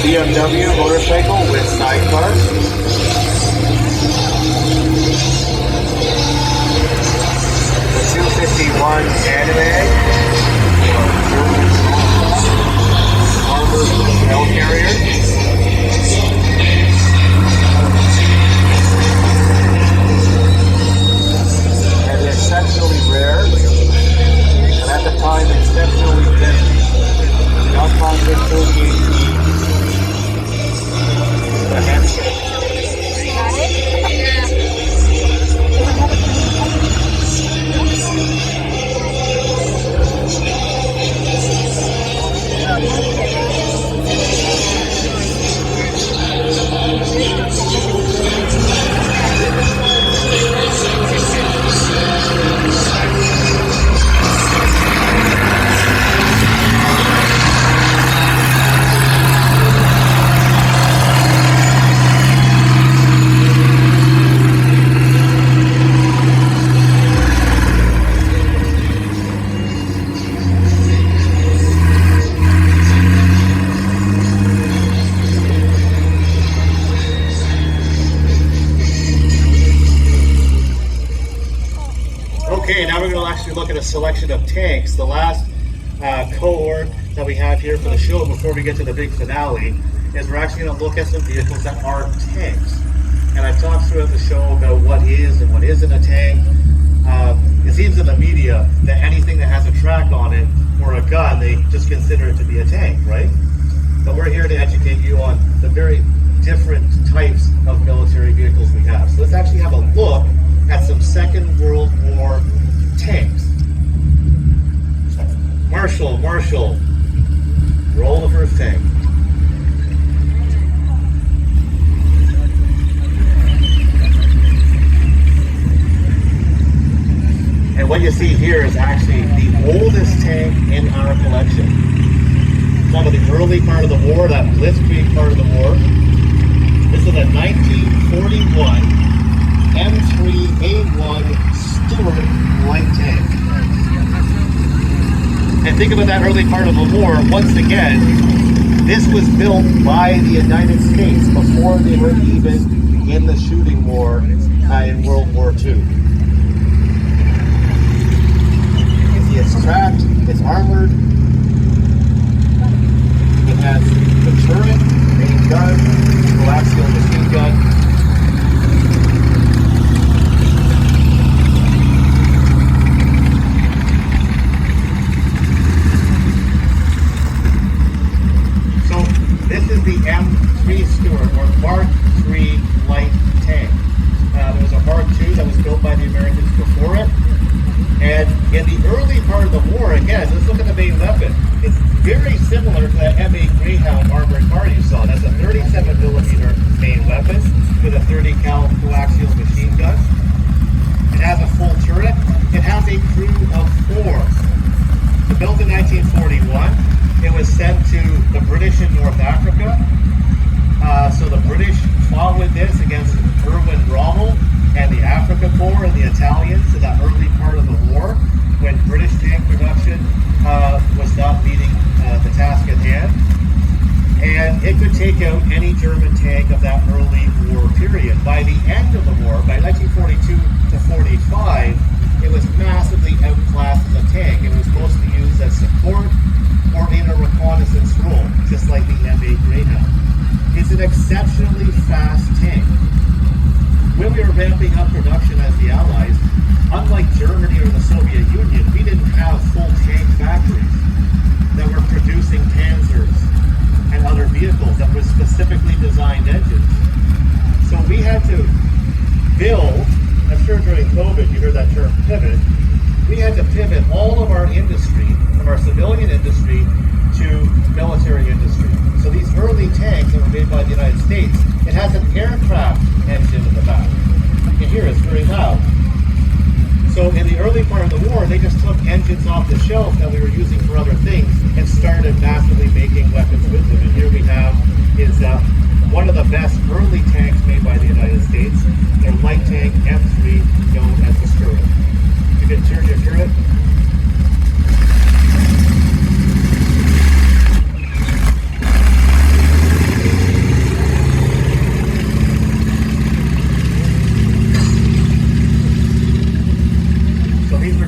[SPEAKER 1] BMW motorcycle with sidecars. The 251 anime. Armored personnel carrier. And exceptionally rare. And at the time, exceptionally deadly. Not Congress 38. The Hetzer. Okay, now we're going to actually look at a selection of tanks. The last cohort that we have here for the show before we get to the big finale is we're actually going to look at some vehicles that are tanks. And I've talked throughout the show about what is and what isn't a tank. It seems in the media that anything that has a track on it or a gun, they just consider it to be a tank, right? But we're here to educate you on the very different types of military vehicles we have. So let's actually have a look at some Second World War tanks. Marshall, roll the first tank. And what you see here is actually the oldest tank in our collection. Some of the early part of the war, that blitzkrieg part of the war. This is a 1941 M3A1 Stuart light tank. And think about that early part of the war. Once again, this was built by the United States before they were even in the shooting war in World War II. You see it's strapped, it's armored, it has the turret, main gun, coaxial machine gun, MA3 Stuart, or Mark III light tank. There was a Mark II that was built by the Americans before it. And in the early part of the war, again, let's look at the main weapon. It's very similar to that MA Greyhound armored car you saw. That's a 37 millimeter main weapon with a 30 cal coaxial machine gun. It has a full turret. It has a crew of 4. Built in 1941, it was sent to the British in North Africa. So the British fought with this against Erwin Rommel and the Africa Corps and the Italians in that early part of the war, when British tank production was not meeting the task at hand. And it could take out any German tank of that early war period. By the end of the war, by 1942 to 45, it was massively outclassed as a tank. It was mostly used as support or in a reconnaissance role, just like the MA Greyhound. It's an exceptionally fast tank. When we were ramping up production as the Allies, unlike Germany or the Soviet Union, we didn't have full tank factories that were producing panzers and other vehicles that were specifically designed engines. So we had to build, I'm sure during COVID you heard that term pivot, we had to pivot all of our industry, from our civilian industry to military industry. So these early tanks that were made by the United States, it has an aircraft engine in the back. You can hear it's very loud. So in the early part of the war, they just took engines off the shelf that we were using for other things and started massively making weapons with them. And here we have is one of the best early tanks made by the United States, their light tank M3, known as the Stuart. You can turn your turret.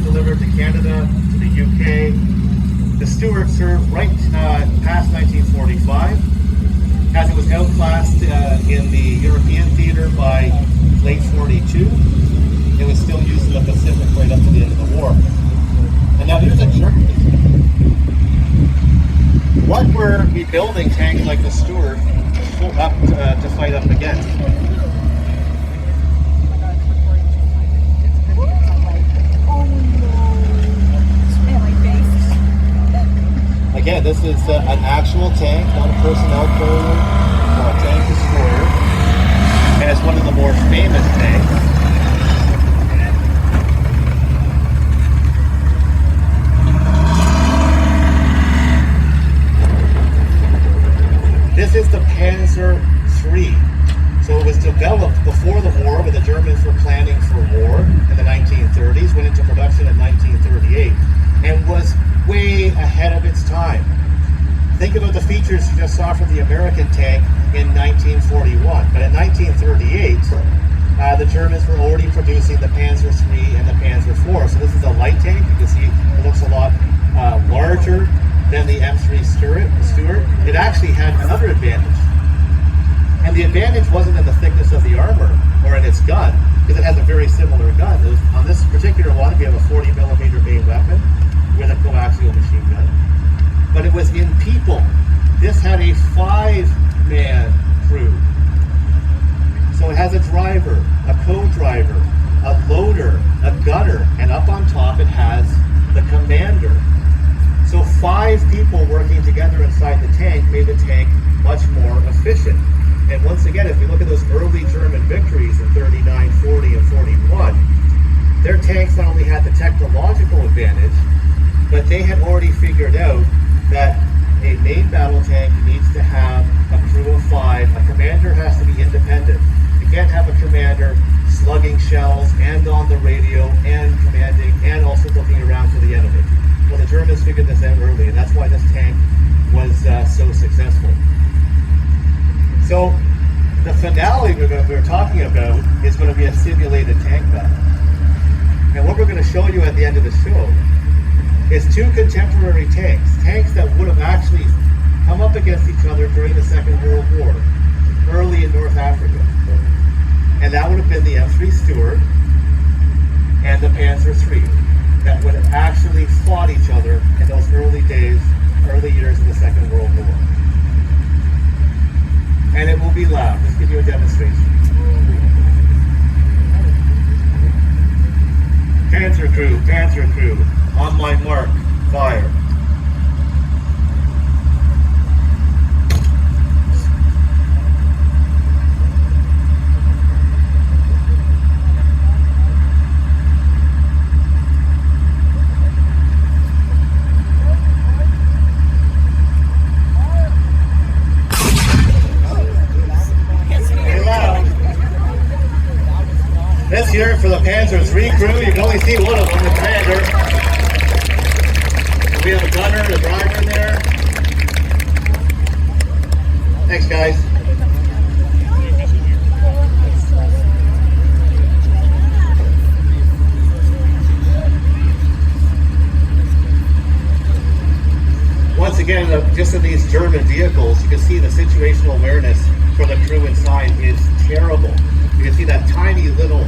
[SPEAKER 1] Delivered to Canada, to the UK. The Stuart served right past 1945, as it was outclassed in the European theater by late 42. It was still used in the Pacific right up to the end of the war. And now here's a German. What were rebuilding tanks like the Stuart up to fight up against? Again, this is an actual tank, not a personnel carrier or a tank destroyer, and it's one of the more famous tanks. This is the Panzer III. So it was developed before the war, when the Germans were planning for war in the 1930s, went into production in 1938, and was way ahead of its time. Think about the features you just saw from the American tank in 1941. But in 1938, the Germans were already producing the Panzer III and the Panzer IV. So this is a light tank. You can see it looks a lot larger than the M3 Stuart. It actually had another advantage. And the advantage wasn't in the thickness of the armor or in its gun, because it has a very similar gun. On this particular one, we have a 40 millimeter main weapon with a coaxial machine gun. But it was in people. This had a 5-man crew. So it has a driver, a co-driver, a loader, a gunner, and up on top it has the commander. So 5 people working together inside the tank made the tank much more efficient. And once again, if we look at those early German victories in 39, 40, and 41, their tanks not only had the technological advantage, but they had already figured out that a main battle tank needs to have a crew of 5. A commander has to be independent. You can't have a commander slugging shells and on the radio and commanding and also looking around for the enemy. Well, the Germans figured this out early, and that's why this tank was so successful. So the finale we're talking about is going to be a simulated tank battle. And what we're going to show you at the end of the show is 2 contemporary tanks that would have actually come up against each other during the Second World War, early in North Africa. And that would have been the M3 Stuart and the Panzer III, that would have actually fought each other in those early years of the Second World War. and it will be loud. Let's give you a demonstration. Panzer crew, on my mark, fire. Let's hear it for the Panzer III crew. You can only see one of them, the commander. We have a gunner and a driver in there. Thanks, guys. Once again, just in these German vehicles, you can see the situational awareness for the crew inside is terrible. You can see that tiny little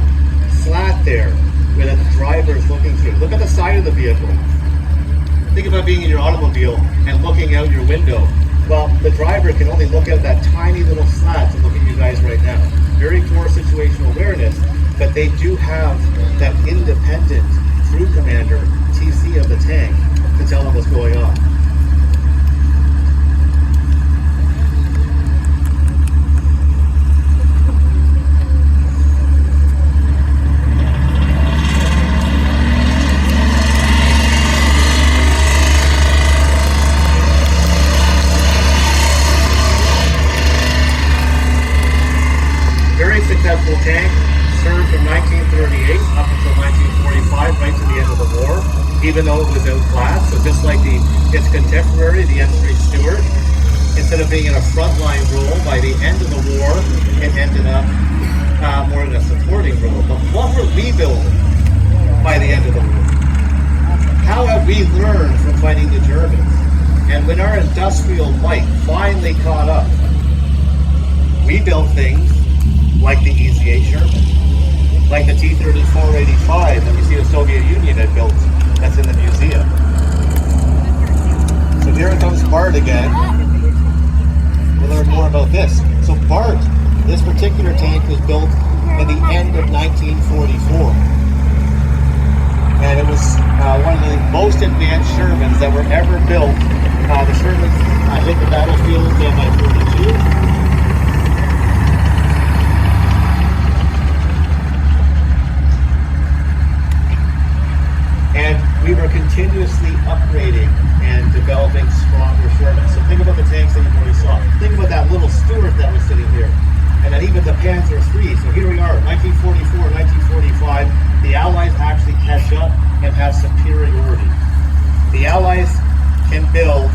[SPEAKER 1] slat there where the driver is looking through. Look at the side of the vehicle. Think about being in your automobile and looking out your window. Well, the driver can only look out that tiny little slat to look at you guys right now. Very poor situational awareness, but they do have that independent crew commander, TC of the tank, to tell them what's going on. Successful tank, served from 1938 up until 1945, right to the end of the war, even though it was outclassed. So just like its contemporary, the M3 Stuart, instead of being in a frontline role, by the end of the war, it ended up more in a supporting role. But what were we building by the end of the war? How have we learned from fighting the Germans? And when our industrial might finally caught up, we built things like the EZA Sherman, like the T-34-85 that we see the Soviet Union had built, that's in the museum. So here comes Bart again. We'll learn more about this. So Bart, this particular tank was built in the end of 1944. And it was one of the most advanced Shermans that were ever built. The Shermans hit the battlefield by 42. And we were continuously upgrading and developing stronger Shermans. So think about the tanks that you already saw. Think about that little Stuart that was sitting here. And then even the Panzer III. So here we are, 1944, 1945. The Allies actually catch up and have superiority. The Allies can build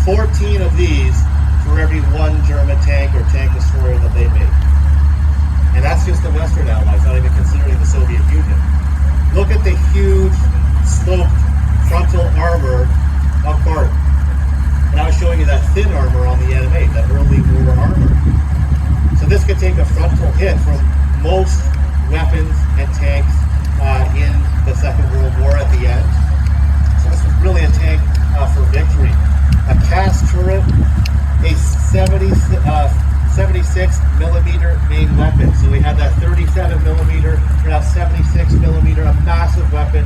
[SPEAKER 1] 14 of these for every one German tank or tank destroyer that they make. And that's just the Western Allies, not even considering the Soviet Union. Look at the huge sloped frontal armor of Bart. And I was showing you that thin armor on the M8, that early war armor. So this could take a frontal hit from most weapons and tanks in the Second World War at the end. So this was really a tank for victory. A cast turret, a 76 millimeter main weapon. So we had that 37 millimeter, we have 76 millimeter, a massive weapon.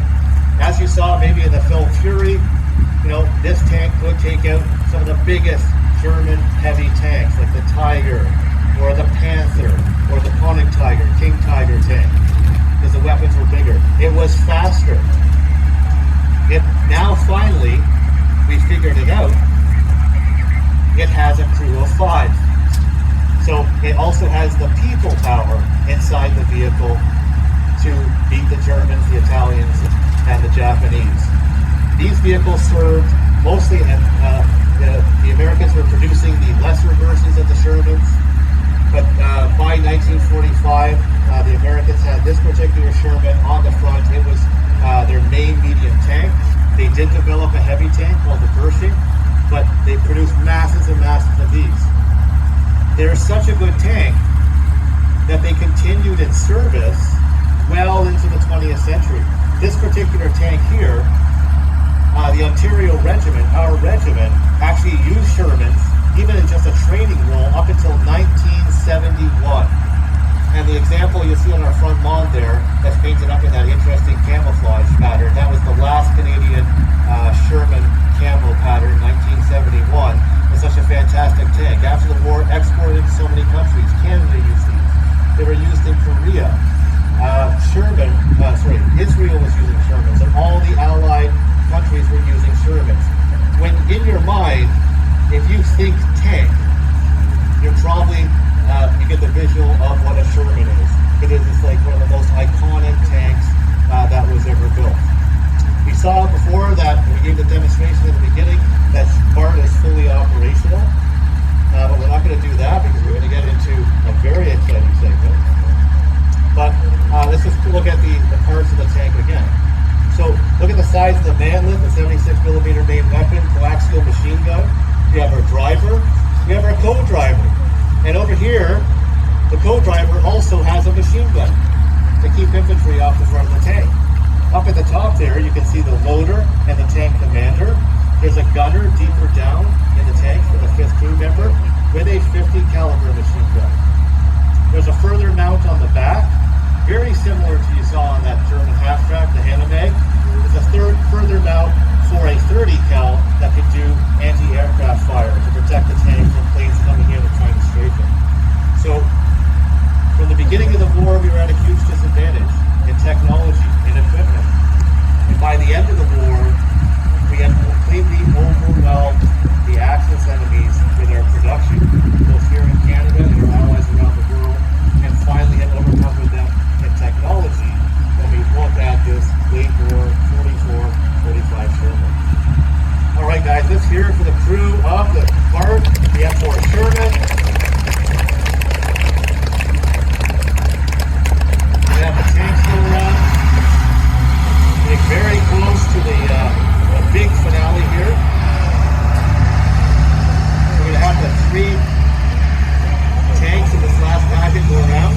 [SPEAKER 1] As you saw maybe in the film Fury, this tank could take out some of the biggest German heavy tanks like the Tiger or the Panther or the Koenig Tiger, King Tiger tank, because the weapons were bigger. It was faster. Now finally, we figured it out. It has a crew of 5. So it also has the people power inside the vehicle to beat the Germans, the Italians, and the Japanese. These vehicles served mostly, and the Americans were producing the lesser versions of the Shermans, but by 1945, the Americans had this particular Sherman on the front. It was their main medium tank. They did develop a heavy tank called the Pershing, but they produced masses and masses of these. They're such a good tank that they continued in service well into the 20th century. This particular tank here, the Ontario Regiment, our regiment, actually used Shermans even in just a training role, up until 1971. And the example you see on our front lawn there, that's painted up in that interesting camouflage pattern, that was the last Canadian Sherman camo pattern, 1971. It's such a fantastic tank. After the war, exported to so many countries. Canada used these. They were used in Korea. Israel was using Shermans, and all the Allied countries were using Shermans. When in your mind, if you think tank, you're probably you get the visual of what a Sherman is. It is just like one of the most iconic tanks that was ever built. We saw before that we gave the demonstration at the beginning that BART is fully operational, but we're not going to do that because we're going to get into a very exciting segment. But let's just look at the parts of the tank again. So look at the size of the manlet, the 76mm main weapon, coaxial machine gun. You have our driver, you have our co-driver. And over here, the co-driver also has a machine gun to keep infantry off the front of the tank. Up at the top there, you can see the loader and the tank commander. There's a gunner deeper down in the tank for the 5th crew member with a 50 caliber machine gun. There's a further mount on the back, very similar to you saw on that German half-track, the Hanomag. There's a further mount for a 30 cal that can do anti-aircraft fire to protect the tank from planes coming in and trying to strafe it. So, from the beginning of the war, we were at a huge disadvantage in technology and equipment. And by the end of the war, we had completely overwhelmed the Axis enemies with our production, both here in Canada and our allies around the world, and finally had overcome with them in technology when we looked at this late war 44-45 Sherman. All right, guys, let's hear it for the crew of the BART, the F4 Sherman. We have the tank still around. Getting very close to the big finale here. We're going to have the 3 tanks in this last packet go around.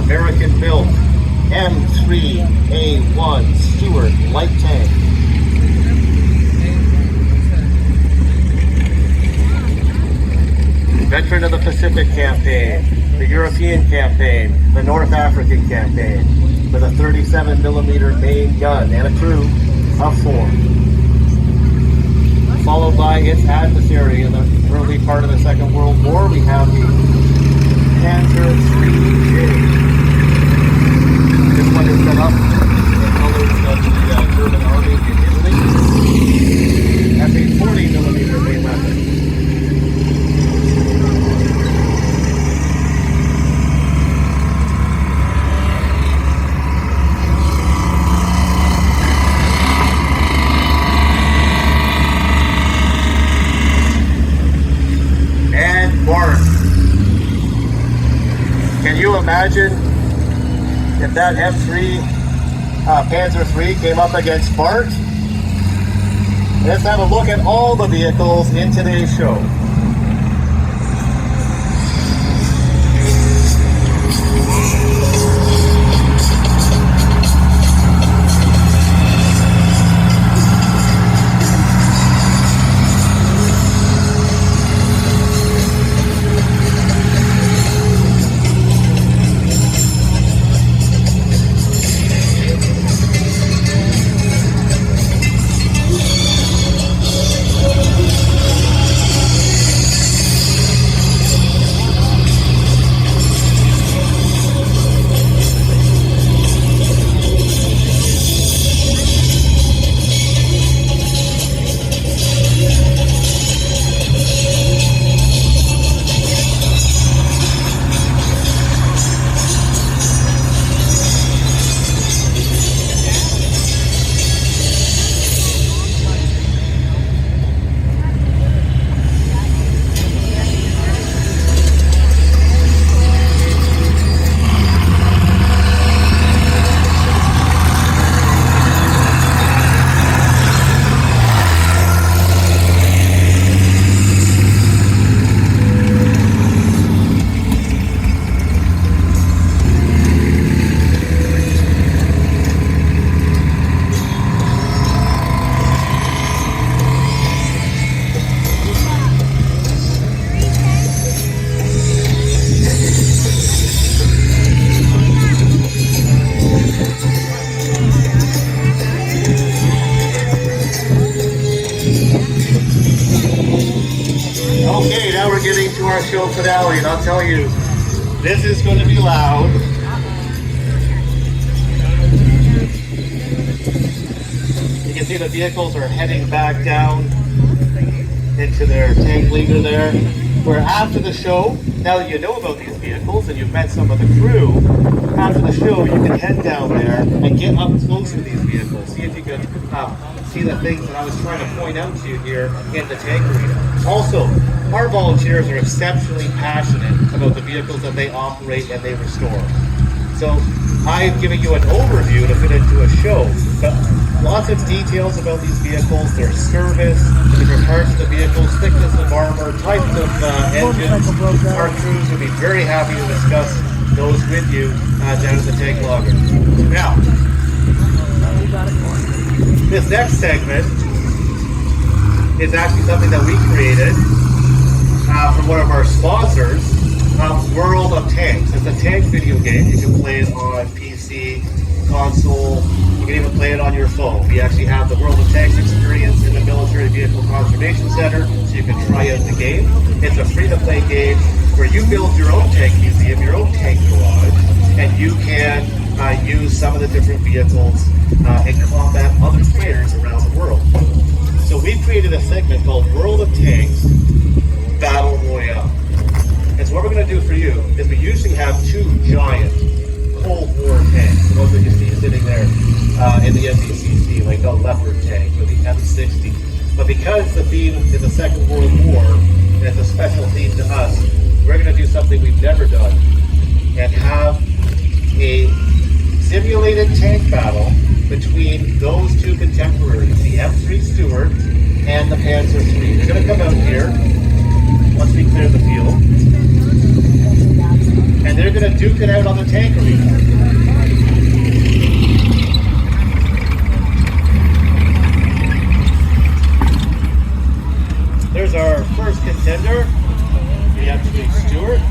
[SPEAKER 1] American-built M3A1 Stewart light tank. Veteran of the Pacific campaign, the European campaign, the North African campaign, with a 37mm main gun and a crew of 4. Followed by its adversary in the early part of the Second World War, we have the Panzer IIIJ. This one is set up in the colors of the German army in Italy as a 40mm main weapon. And BART. Can you imagine if that M3 Panzer III came up against BART? Let's have a look at all the vehicles in today's show. now we're getting to our show finale, and I'll tell you, this is going to be loud. You can see the vehicles are heading back down into their tank leader there. Where after the show, now that you know about these vehicles and you've met some of the crew, after the show you can head down there and get up close to these vehicles. See if you can see the things that I was trying to point out to you here in the tank arena. Also, our volunteers are exceptionally passionate about the vehicles that they operate and they restore. So I'm giving you an overview to fit into a show, but lots of details about these vehicles, their service, the different parts of the vehicles, thickness of armor, types of engines. Our crews will be very happy to discuss those with you down at the tank logger. Now, this next segment is actually something that we created from one of our sponsors, World of Tanks. It's a tank video game. You can play it on PC, console. You can even play it on your phone. We actually have the World of Tanks experience in the Military Vehicle Conservation Center, so you can try out the game. It's a free-to-play game where you build your own tank museum, your own tank garage, and you can use some of the different vehicles and combat other players around the world. So we've created a segment called World of Tanks Battle Royale. And so what we're going to do for you is we usually have two giant Cold War tanks, the ones that you see sitting there in the MVCC, like the Leopard tank or the M60. But because the theme is the Second World War, and it's a special theme to us, we're going to do something we've never done and have a simulated tank battle between those two contemporaries, the M3 Stuart and the Panzer III. They're going to come out here once we clear the field, and they're going to duke it out on the tank arena. There's our first contender, the M3 Stuart.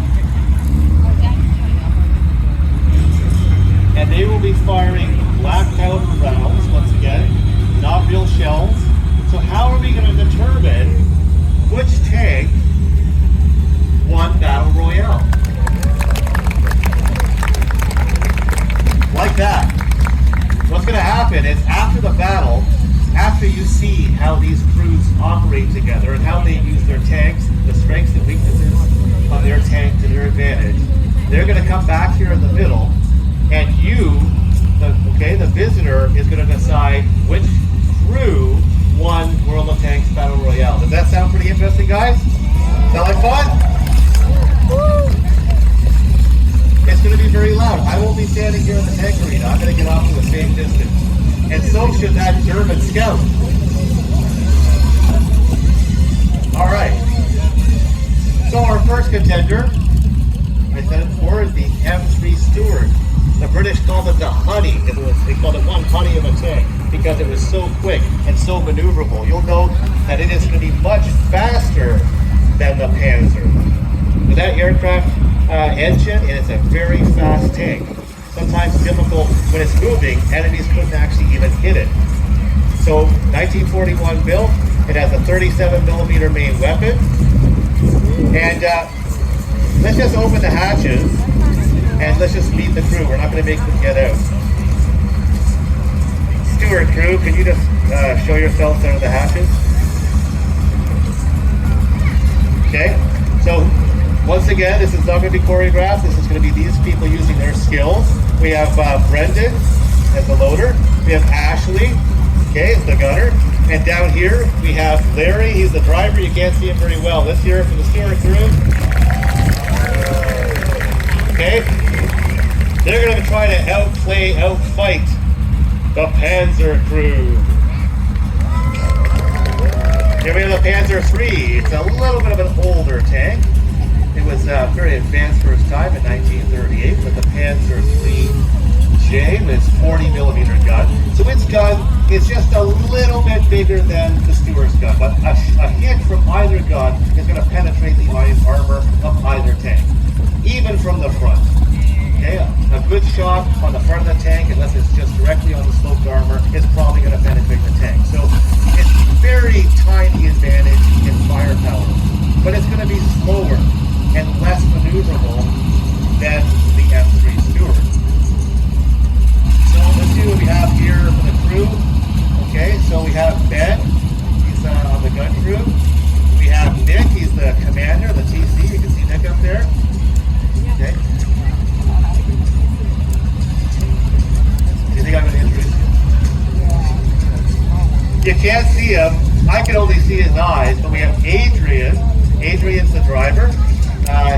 [SPEAKER 1] And they will be firing black powder rounds, once again, not real shells. So how are we going to determine which tank won Battle Royale? Like that. What's going to happen is after the battle, after you see how these crews operate together and how they use their tanks, the strengths and weaknesses of their tank to their advantage, they're going to come back here in the middle, and you, the visitor, is going to decide which crew won World of Tanks Battle Royale. Does that sound pretty interesting, guys? Sound like fun? It's going to be very loud. I won't be standing here in the tank arena. I'm going to get off to a safe distance. And so should that German scout. All right. So our first contender, I said it before, is the M3 Stuart. The British called it the honey. They called it one honey of a tank because it was so quick and so maneuverable. You'll note that it is going to be much faster than the Panzer. With that aircraft engine, and it's a very fast tank. Sometimes difficult when it's moving, enemies couldn't actually even hit it. So 1941 built, it has a 37mm main weapon. And let's just open the hatches and let's just meet the crew. We're not going to make them get out. Stuart crew, can you just show yourselves out of the hatches? Okay, so once again, this is not going to be choreographed. This is going to be these people using their skills. We have Brendan as the loader. We have Ashley, okay, as the gunner. And down here, we have Larry. He's the driver. You can't see him very well. Let's hear it from the Stuart crew. Okay. They're going to try to outfight the Panzer crew. Here we have the Panzer III. It's a little bit of an older tank. It was very advanced for its time in 1938, but the Panzer III-J with its 40mm gun. So its gun is just a little bit bigger than the Stuart's gun, but a hit from either gun is going to penetrate the iron armor of either tank, even from the front. Okay, a good shot on the front of the tank, unless it's just directly on the sloped armor, is probably going to penetrate the tank. So it's very tiny advantage in firepower, but it's going to be slower and less maneuverable than the M3 Stuart. So let's see what we have here for the crew. Okay, so we have Ben, he's on the gun crew. We have Nick, he's the commander, the TC. You can see Nick up there. Okay. You think I'm going to introduce you? You can't see him. I can only see his eyes, but we have Adrian. Adrian's the driver.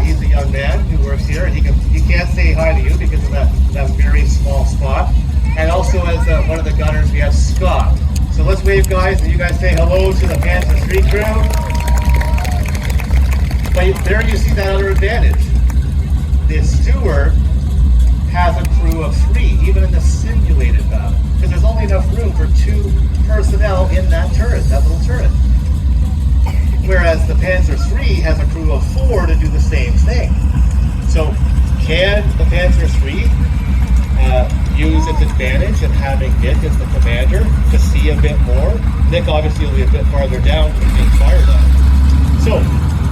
[SPEAKER 1] He's a young man who works here, and he can't say hi to you because of that very small spot. And also as one of the gunners, we have Scott. So let's wave, guys, and you guys say hello to the Panzer III crew. But there you see that other advantage. The Stuart has a crew of 3, even in the simulated battle, because there's only enough room for 2 personnel in that turret, that little turret. Whereas the Panzer III has a crew of 4 to do the same thing. So can the Panzer III use its advantage in having Nick as the commander to see a bit more? Nick obviously will be a bit farther down from being fired at. So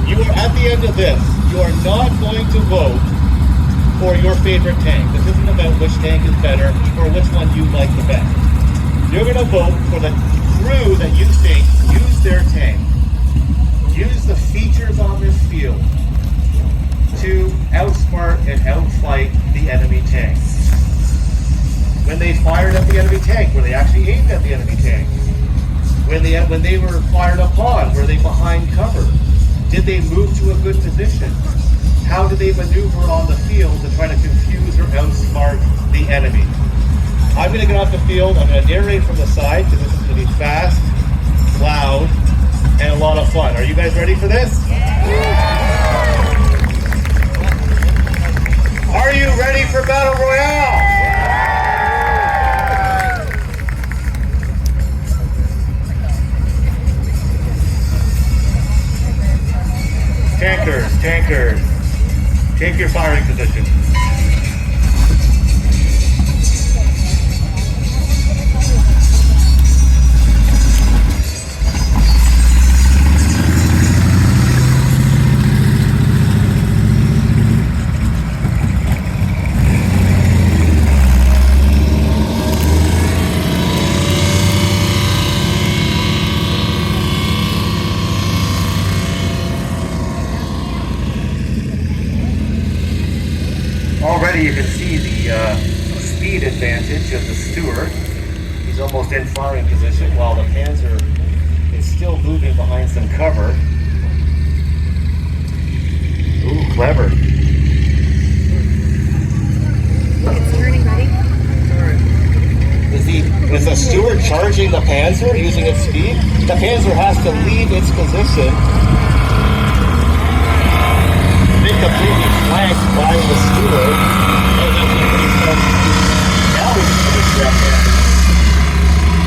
[SPEAKER 1] you are at the end of this, you are not going to vote for your favorite tank. This isn't about which tank is better or which one you like the best. You're going to vote for the crew that you think use their tank, use the features on this field to outsmart and outfight the enemy tank. When they fired at the enemy tank, were they actually aimed at the enemy tank? When they were fired upon, were they behind cover? Did they move to a good position? How did they maneuver on the field to try to confuse or outsmart the enemy? I'm going to get off the field. I'm going to narrate from the side because this is going to be fast, loud, and a lot of fun. Are you guys ready for this? Are you ready for Battle Royale? Tankers, take your firing position. Already you can see the speed advantage of the Stuart. He's almost in firing position while the Panzer is still moving behind some cover. Ooh, clever.
[SPEAKER 3] It's turning, buddy.
[SPEAKER 1] Is the Stuart charging the Panzer using its speed? The Panzer has to leave its position. Been completely flanked by the Stuart.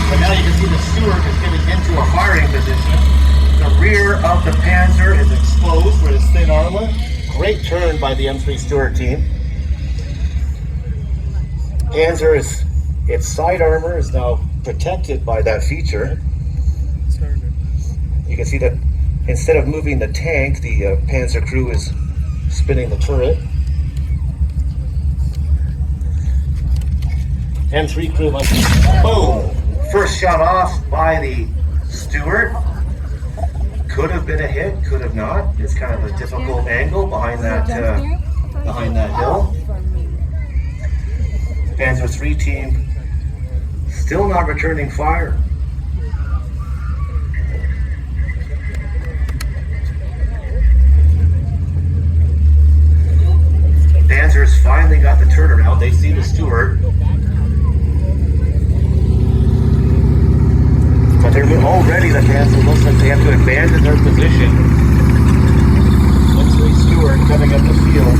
[SPEAKER 1] But now you can see the Stuart is getting into a firing position. The rear of the Panzer is exposed for its thin armor. Great turn by the M3 Stuart team. Panzer its side armor is now protected by that feature. You can see that instead of moving the tank, the Panzer crew is spinning the turret. M3 crew like boom! First shot off by the Stuart. Could have been a hit, could have not. It's kind of a difficult angle behind that hill. Panzer III team still not returning fire. Panzer's finally got the turnaround. They see the Stuart. But they're already, the Panzer looks like they have to abandon their position. M3 Stuart coming up the field.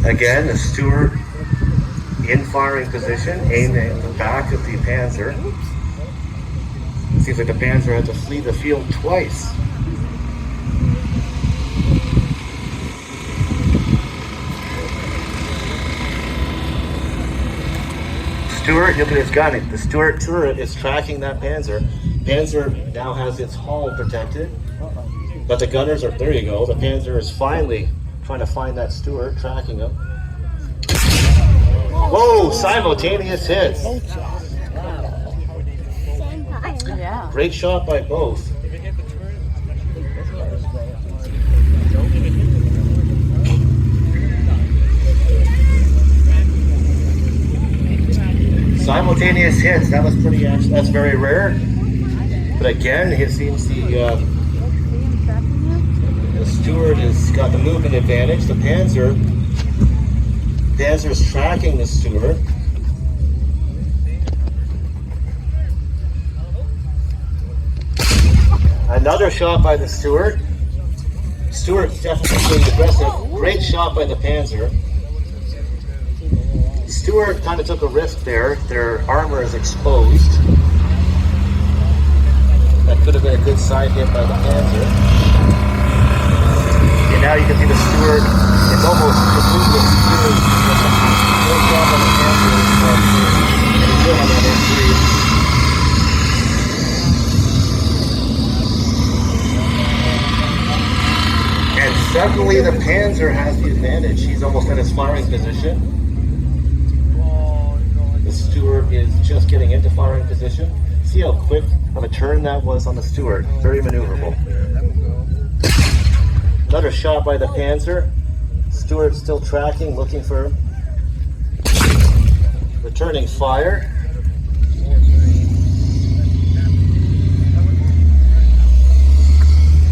[SPEAKER 1] Again, the Stuart in firing position, aimed at the back of the Panzer. Seems like the Panzer had to flee the field twice. Stuart, look at his gun. The Stuart turret is tracking that Panzer. Panzer now has its hull protected, but the gunners are, there you go, the Panzer is finally trying to find that Stuart, tracking him. Whoa, simultaneous hits.
[SPEAKER 3] Yeah.
[SPEAKER 1] Great shot by both. Simultaneous hits, that was pretty, that's very rare. But again, it seems the Stuart has got the movement advantage. The Panzer's tracking the Stuart. Another shot by the Stuart. Stuart's definitely being aggressive. Great shot by the Panzer. Stuart kind of took a risk there. Their armor is exposed. That could have been a good side hit by the Panzer. And now you can see the Stuart, it's almost completely exposed. Great job on the Panzer. And he's good on that M3. And suddenly the Panzer has the advantage. He's almost at his firing position. The Stuart is just getting into firing position. See how quick of a turn that was on the Stuart. Very maneuverable. Another shot by the Panzer. Stuart still tracking, looking for him. Returning fire.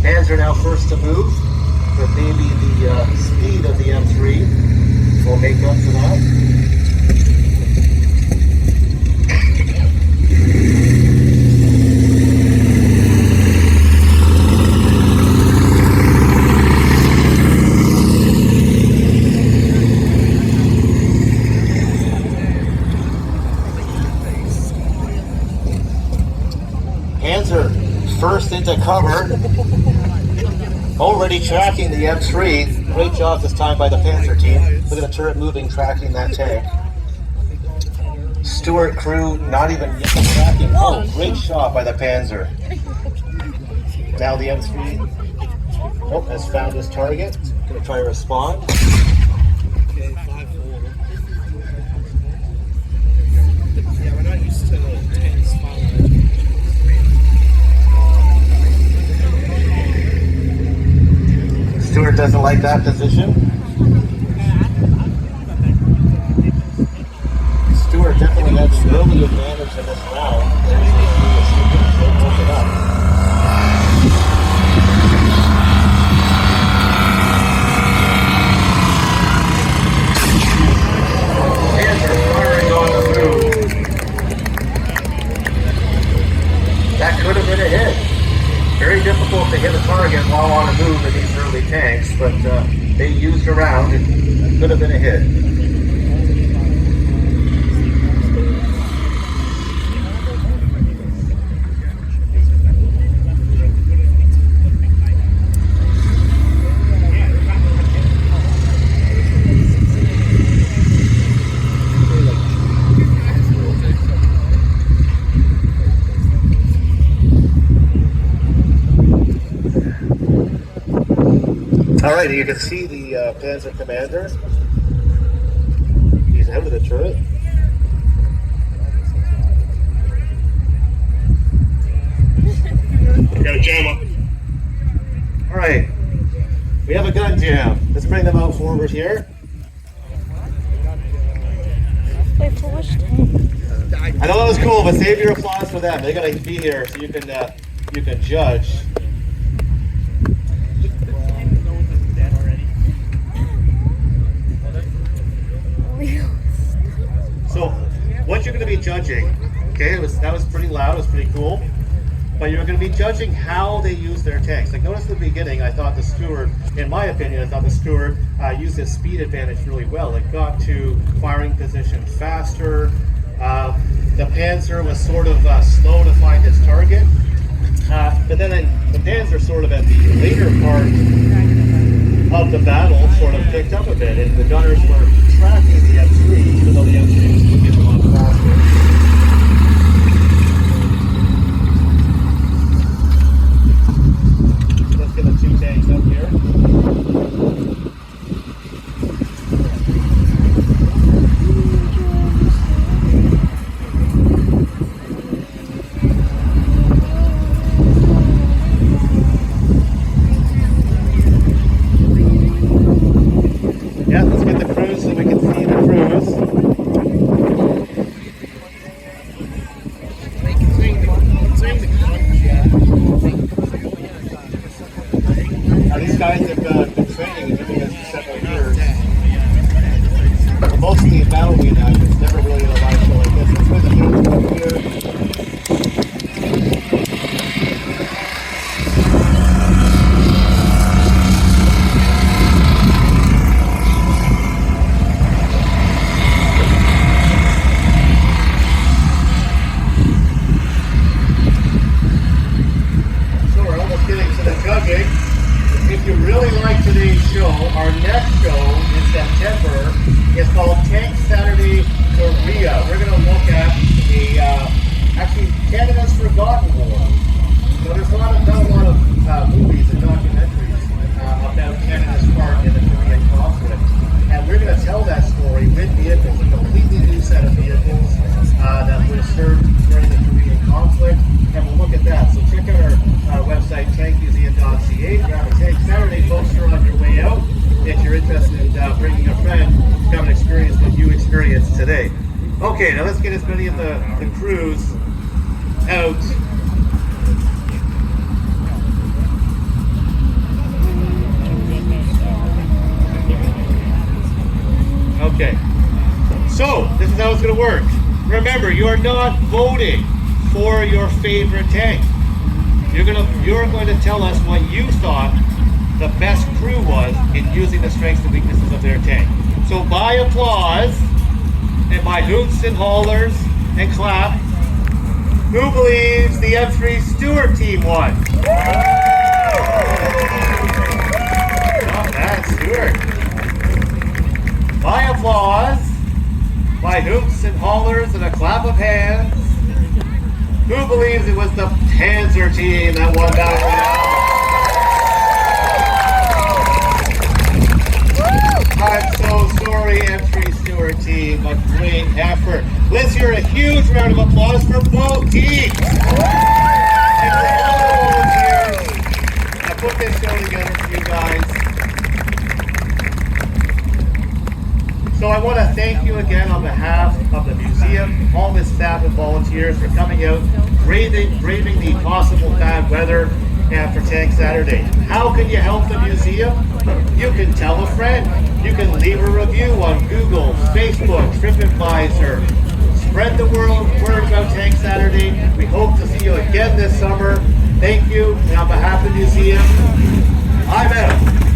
[SPEAKER 1] Panzer now first to move, but maybe the speed of the M3 will make up for that. Panzer first into cover, already tracking the M3. Great job this time by the Panzer team. Look at the turret moving, tracking that tank. Stuart crew not even yet tracking. Oh, great shot by the Panzer. Now the M3 has found his target. Gonna try to respond.
[SPEAKER 5] Okay, 5-4. Yeah, we're not used to tense fire.
[SPEAKER 1] Stuart doesn't like that position. Stuart definitely had the early advantage in this round. Open up. Panzer firing on the move. That could have been a hit. Very difficult to hit a target while on a move in these early tanks, but they used a round. It could have been a hit. All right, you can see the Panzer commander. He's out of the turret. We got a jam up. All right, we have a gun jam. Let's bring them out forward here.
[SPEAKER 3] Wait, for which tank?
[SPEAKER 1] I know that was cool, but save your applause for them. They're gonna be here so you can judge. So, what you're going to be judging, okay, that was pretty loud, it was pretty cool. but you're going to be judging how they use their tanks. Like notice at the beginning, I thought the Stuart, in my opinion, I thought the Stuart used his speed advantage really well. It got to firing position faster. The Panzer was sort of slow to find its target. But then the Panzer sort of at the later part of the battle sort of picked up a bit, and the gunners were tracking the M3, even though the M3 was moving a lot faster. Let's get the two tanks up here. Yeah, let's get the cruise so we can see the cruise. Now these guys have been training and doing this for several years. But mostly in battle reenactments, never really in a live show like this. Let's put the cruise up here. If you really like today's show, our next show in September is called Tank Saturday Korea. We're going to look at actually Canada's Forgotten War. So there's not a lot of movies and documentaries about Canada's part in the Korean conflict. And we're going to tell that story with vehicles, a completely new set of vehicles that were served during the Korean conflict. And we'll look at that. So check out our website, tankmuseum.ca. Grab a Tank Saturday poster on your way out if you're interested in bringing a friend to come and experience what you experienced today. Okay, now let's get as many of the crews out. Okay, so this is how it's going to work. Remember, you are not voting for your favorite tank. You're going to tell us what you thought the best crew was in using the strengths and weaknesses of their tank. So by applause and by hoots and hollers and clap, who believes the M3 Stuart team won? Not bad, Stuart. By applause, by hoots and hollers and a clap of hands, who believes it was the Panzer team that won that one? I'm so sorry, M3 Stuart team, but great effort. Let's hear a huge round of applause for both teams. And for all the volunteers that put this show together for you guys. So I want to thank you again on behalf of the museum, all the staff and volunteers for coming out, braving the possible bad weather for Tank Saturday. How can you help the museum? You can tell a friend. You can leave a review on Google, Facebook, TripAdvisor. Spread the word about Tank Saturday. We hope to see you again this summer. Thank you, and on behalf of the museum, I'm out.